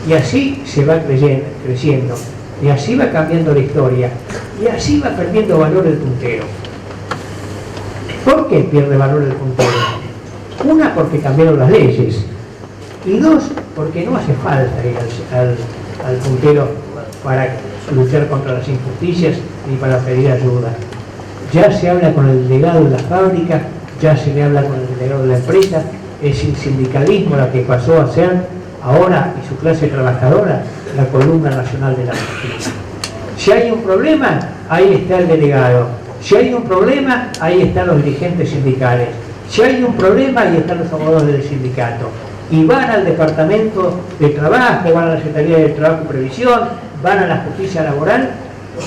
Y así se va creciendo, y así va cambiando la historia, y así va perdiendo valor el puntero. ¿Por qué pierde valor el puntero? Una, porque cambiaron las leyes, y dos, porque no hace falta ir al puntero para luchar contra las injusticias ni para pedir ayuda. Ya se habla con el delegado de la fábrica, ya se le habla con el delegado de la empresa, es el sindicalismo la que pasó a ser ahora y su clase trabajadora, la columna nacional de la justicia. Si hay un problema, ahí está el delegado. Si hay un problema, ahí están los dirigentes sindicales. Si hay un problema, ahí están los abogados del sindicato. Y van al Departamento de Trabajo, van a la Secretaría de Trabajo y Previsión, van a la Justicia Laboral,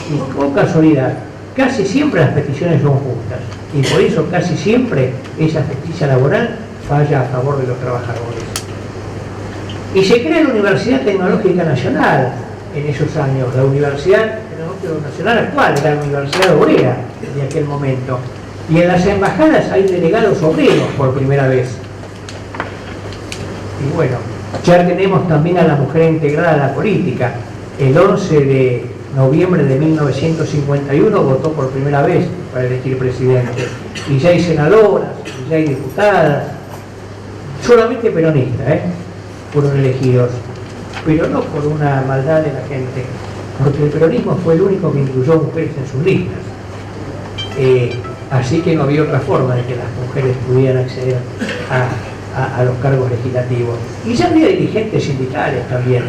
y con casualidad, casi siempre las peticiones son justas. Y por eso casi siempre esa justicia laboral falla a favor de los trabajadores. Y se crea la Universidad Tecnológica Nacional en esos años, la Universidad Tecnológica Nacional actual, era la Universidad Obrera de aquel momento. Y en las embajadas hay delegados obreros por primera vez. Y bueno, ya tenemos también a la mujer integrada a la política. El 11 de noviembre de 1951 votó por primera vez para elegir presidente. Y ya hay senadoras, y ya hay diputadas, solamente peronistas, fueron elegidos, pero no por una maldad de la gente, porque el peronismo fue el único que incluyó mujeres en sus listas. Así que no había otra forma de que las mujeres pudieran acceder a los cargos legislativos. Y ya había dirigentes sindicales también,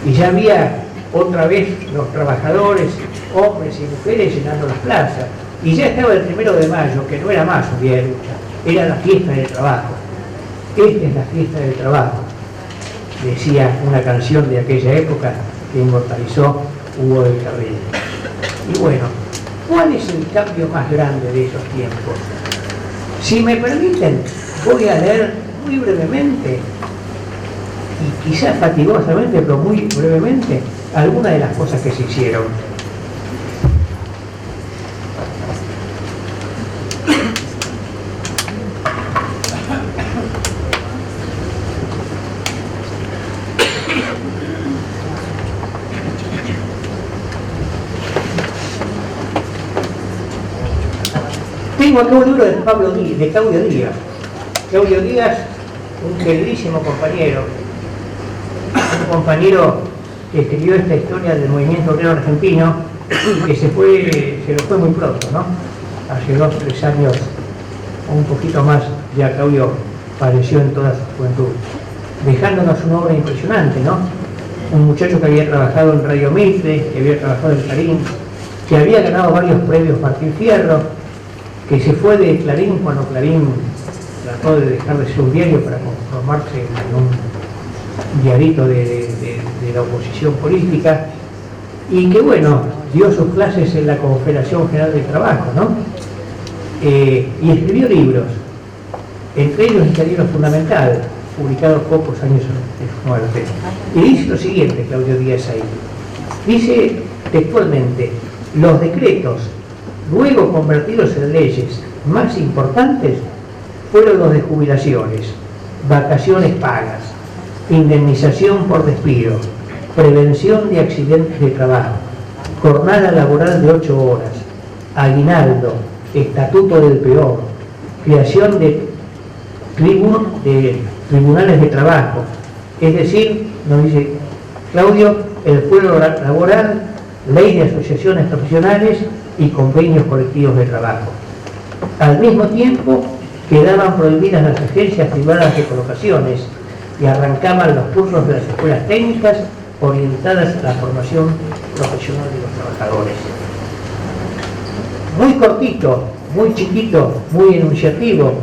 y ya había otra vez los trabajadores, hombres y mujeres llenando las plazas. Y ya estaba el 1 de mayo, que no era más un día de lucha, era la fiesta del trabajo. Esta es la fiesta del trabajo, decía una canción de aquella época que inmortalizó Hugo del Carril. Y bueno, ¿cuál es el cambio más grande de esos tiempos? Si me permiten, voy a leer muy brevemente, y quizás fatigosamente, pero muy brevemente, algunas de las cosas que se hicieron. Tengo acá un libro de Claudio Díaz. Claudio Díaz, un queridísimo compañero, un compañero que escribió esta historia del movimiento obrero argentino, que se lo fue muy pronto, ¿no? Hace 2 o 3 años, o un poquito más, ya Claudio falleció en toda su juventud, dejándonos una obra impresionante, ¿no? Un muchacho que había trabajado en Radio Mitre, que había trabajado en Clarín, que había ganado varios premios Martín Fierro, que se fue de Clarín cuando Clarín trató de dejar de ser un diario para conformarse en un diarito de la oposición política, y que bueno, dio sus clases en la Confederación General del Trabajo, ¿no? Y escribió libros, entre ellos El Libro Fundamental, publicado pocos años de su muerte. Y dice lo siguiente, Claudio Díaz ahí. Dice textualmente: los decretos, luego convertidos en leyes más importantes, fueron los de jubilaciones, vacaciones pagas, indemnización por despido, prevención de accidentes de trabajo, jornada laboral de 8 horas, aguinaldo, estatuto del peor, creación de tribunales de trabajo. Es decir, nos dice Claudio, el fuero laboral, ley de asociaciones profesionales y convenios colectivos de trabajo. Al mismo tiempo, quedaban prohibidas las agencias privadas de colocaciones y arrancaban los cursos de las escuelas técnicas orientadas a la formación profesional de los trabajadores. Muy cortito, muy chiquito, muy enunciativo,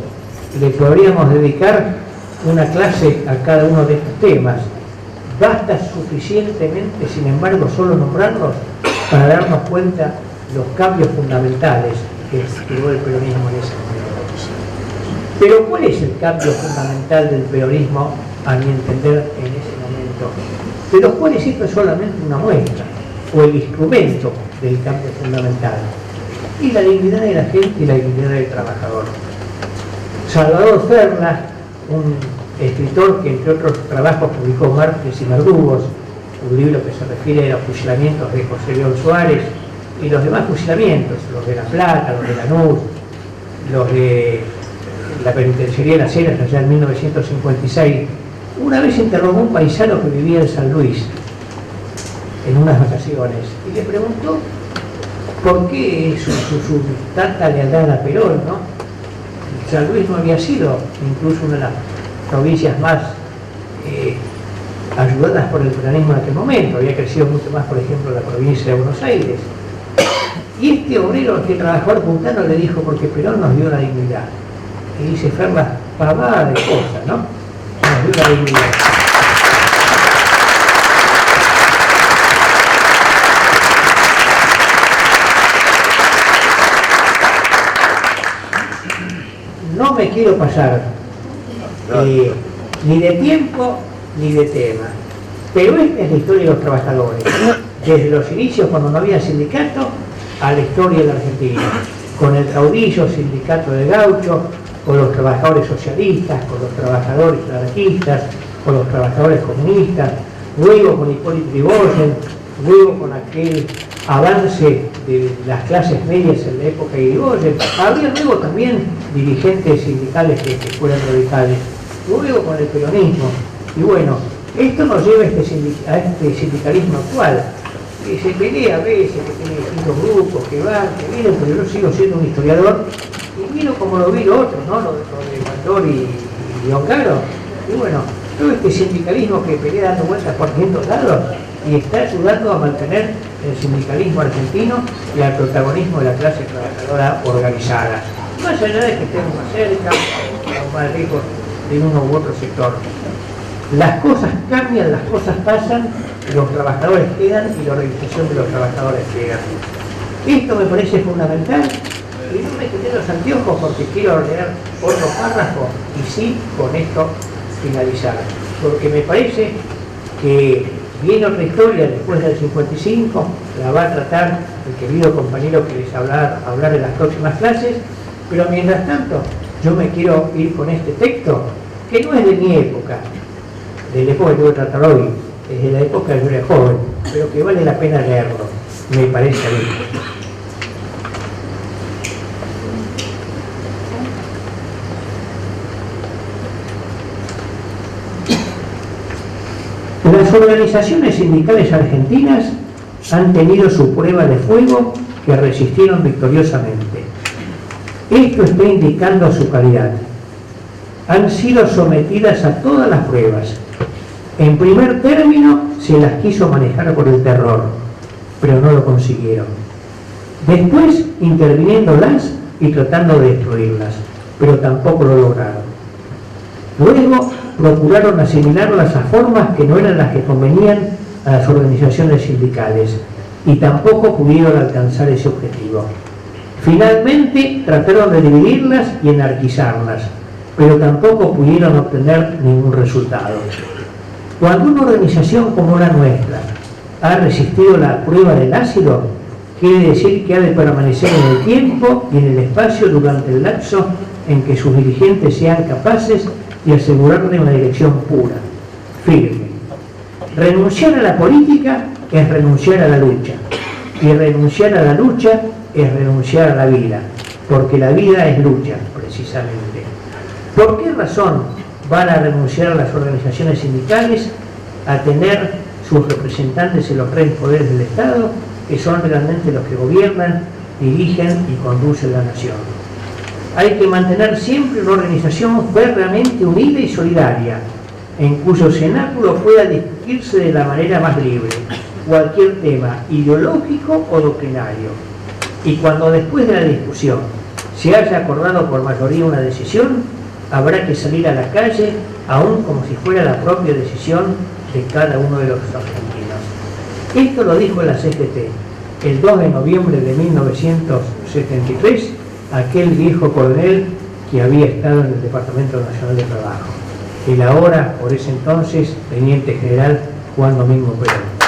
le podríamos dedicar una clase a cada uno de estos temas. Basta suficientemente, sin embargo, solo nombrarlos para darnos cuenta los cambios fundamentales que llevó el peronismo en ese momento. Pero ¿cuál es el cambio fundamental del peronismo, a mi entender, en ese momento? De los cuales esto es solamente una muestra, o el instrumento del cambio fundamental. Y la dignidad de la gente y la dignidad del trabajador. Salvador Ferla, un escritor que entre otros trabajos publicó Mártires y Verdugos, un libro que se refiere a los fusilamientos de José León Suárez y los demás fusilamientos, los de La Plata, los de Lanús, los de la penitenciaría de Las Heras allá en 1956. Una vez interrogó a un paisano que vivía en San Luis en unas vacaciones y le preguntó por qué su tanta lealtad a Perón, ¿no? San Luis no había sido incluso una de las provincias más ayudadas por el peronismo en aquel momento. Había crecido mucho más, por ejemplo, la provincia de Buenos Aires. Y este obrero, este trabajador puntano, le dijo: porque Perón nos dio la dignidad. Y dice Ferlas, pavada de cosas, ¿no? Nos dio la dignidad. No me quiero pasar ni de tiempo ni de tema, pero esta es la historia de los trabajadores, desde los inicios cuando no había sindicato a la historia de la Argentina, con el caudillo sindicato de gauchos, con los trabajadores socialistas, con los trabajadores anarquistas, con los trabajadores comunistas, luego con Hipólito Yrigoyen, luego con aquel avance de las clases medias en la época de Yrigoyen. Había luego también dirigentes sindicales que fueran radicales, luego con el peronismo. Y bueno, esto nos lleva a este sindicalismo actual, que se pelea a veces, que tiene distintos grupos, que van, que vienen, pero yo sigo siendo un historiador y miro como lo vi otros, ¿no? Lo de Pastor y Ongaro. Y bueno, todo este sindicalismo que pelea dando vueltas por distintos lados y está ayudando a mantener el sindicalismo argentino y al protagonismo de la clase trabajadora organizada, más allá de que estemos más cerca o más lejos de uno u otro sector. Las cosas cambian, las cosas pasan, los trabajadores quedan y la organización de los trabajadores queda. Esto me parece fundamental y no me quité los anteojos porque quiero leer otro párrafo y sí, con esto finalizar, porque me parece que viene otra historia después del 55, la va a tratar el querido compañero que les hablar en las próximas clases, pero mientras tanto yo me quiero ir con este texto que no es de mi época, de la época que voy a tratar hoy, es de la época de yo era joven, pero que vale la pena leerlo, me parece a mí. Las organizaciones sindicales argentinas han tenido su prueba de fuego que resistieron victoriosamente. Esto está indicando su calidad. Han sido sometidas a todas las pruebas. En primer término, se las quiso manejar por el terror, pero no lo consiguieron. Después, interviniéndolas y tratando de destruirlas, pero tampoco lo lograron. Luego, procuraron asimilarlas a formas que no eran las que convenían a las organizaciones sindicales y tampoco pudieron alcanzar ese objetivo. Finalmente trataron de dividirlas y anarquizarlas, pero tampoco pudieron obtener ningún resultado. Cuando una organización como la nuestra ha resistido la prueba del ácido, quiere decir que ha de permanecer en el tiempo y en el espacio durante el lapso en que sus dirigentes sean capaces y asegurarle una dirección pura, firme. Renunciar a la política es renunciar a la lucha, y renunciar a la lucha es renunciar a la vida, porque la vida es lucha, precisamente. ¿Por qué razón van a renunciar a las organizaciones sindicales a tener sus representantes en los tres poderes del Estado, que son realmente los que gobiernan, dirigen y conducen la nación? Hay que mantener siempre una organización férreamente unida y solidaria, en cuyo cenáculo pueda discutirse de la manera más libre cualquier tema ideológico o doctrinario. Y cuando después de la discusión se haya acordado por mayoría una decisión, habrá que salir a la calle, aún como si fuera la propia decisión de cada uno de los argentinos. Esto lo dijo la CGT el 2 de noviembre de 1973, aquel viejo coronel que había estado en el Departamento Nacional de Trabajo, el ahora, por ese entonces, teniente general Juan Domingo Perón.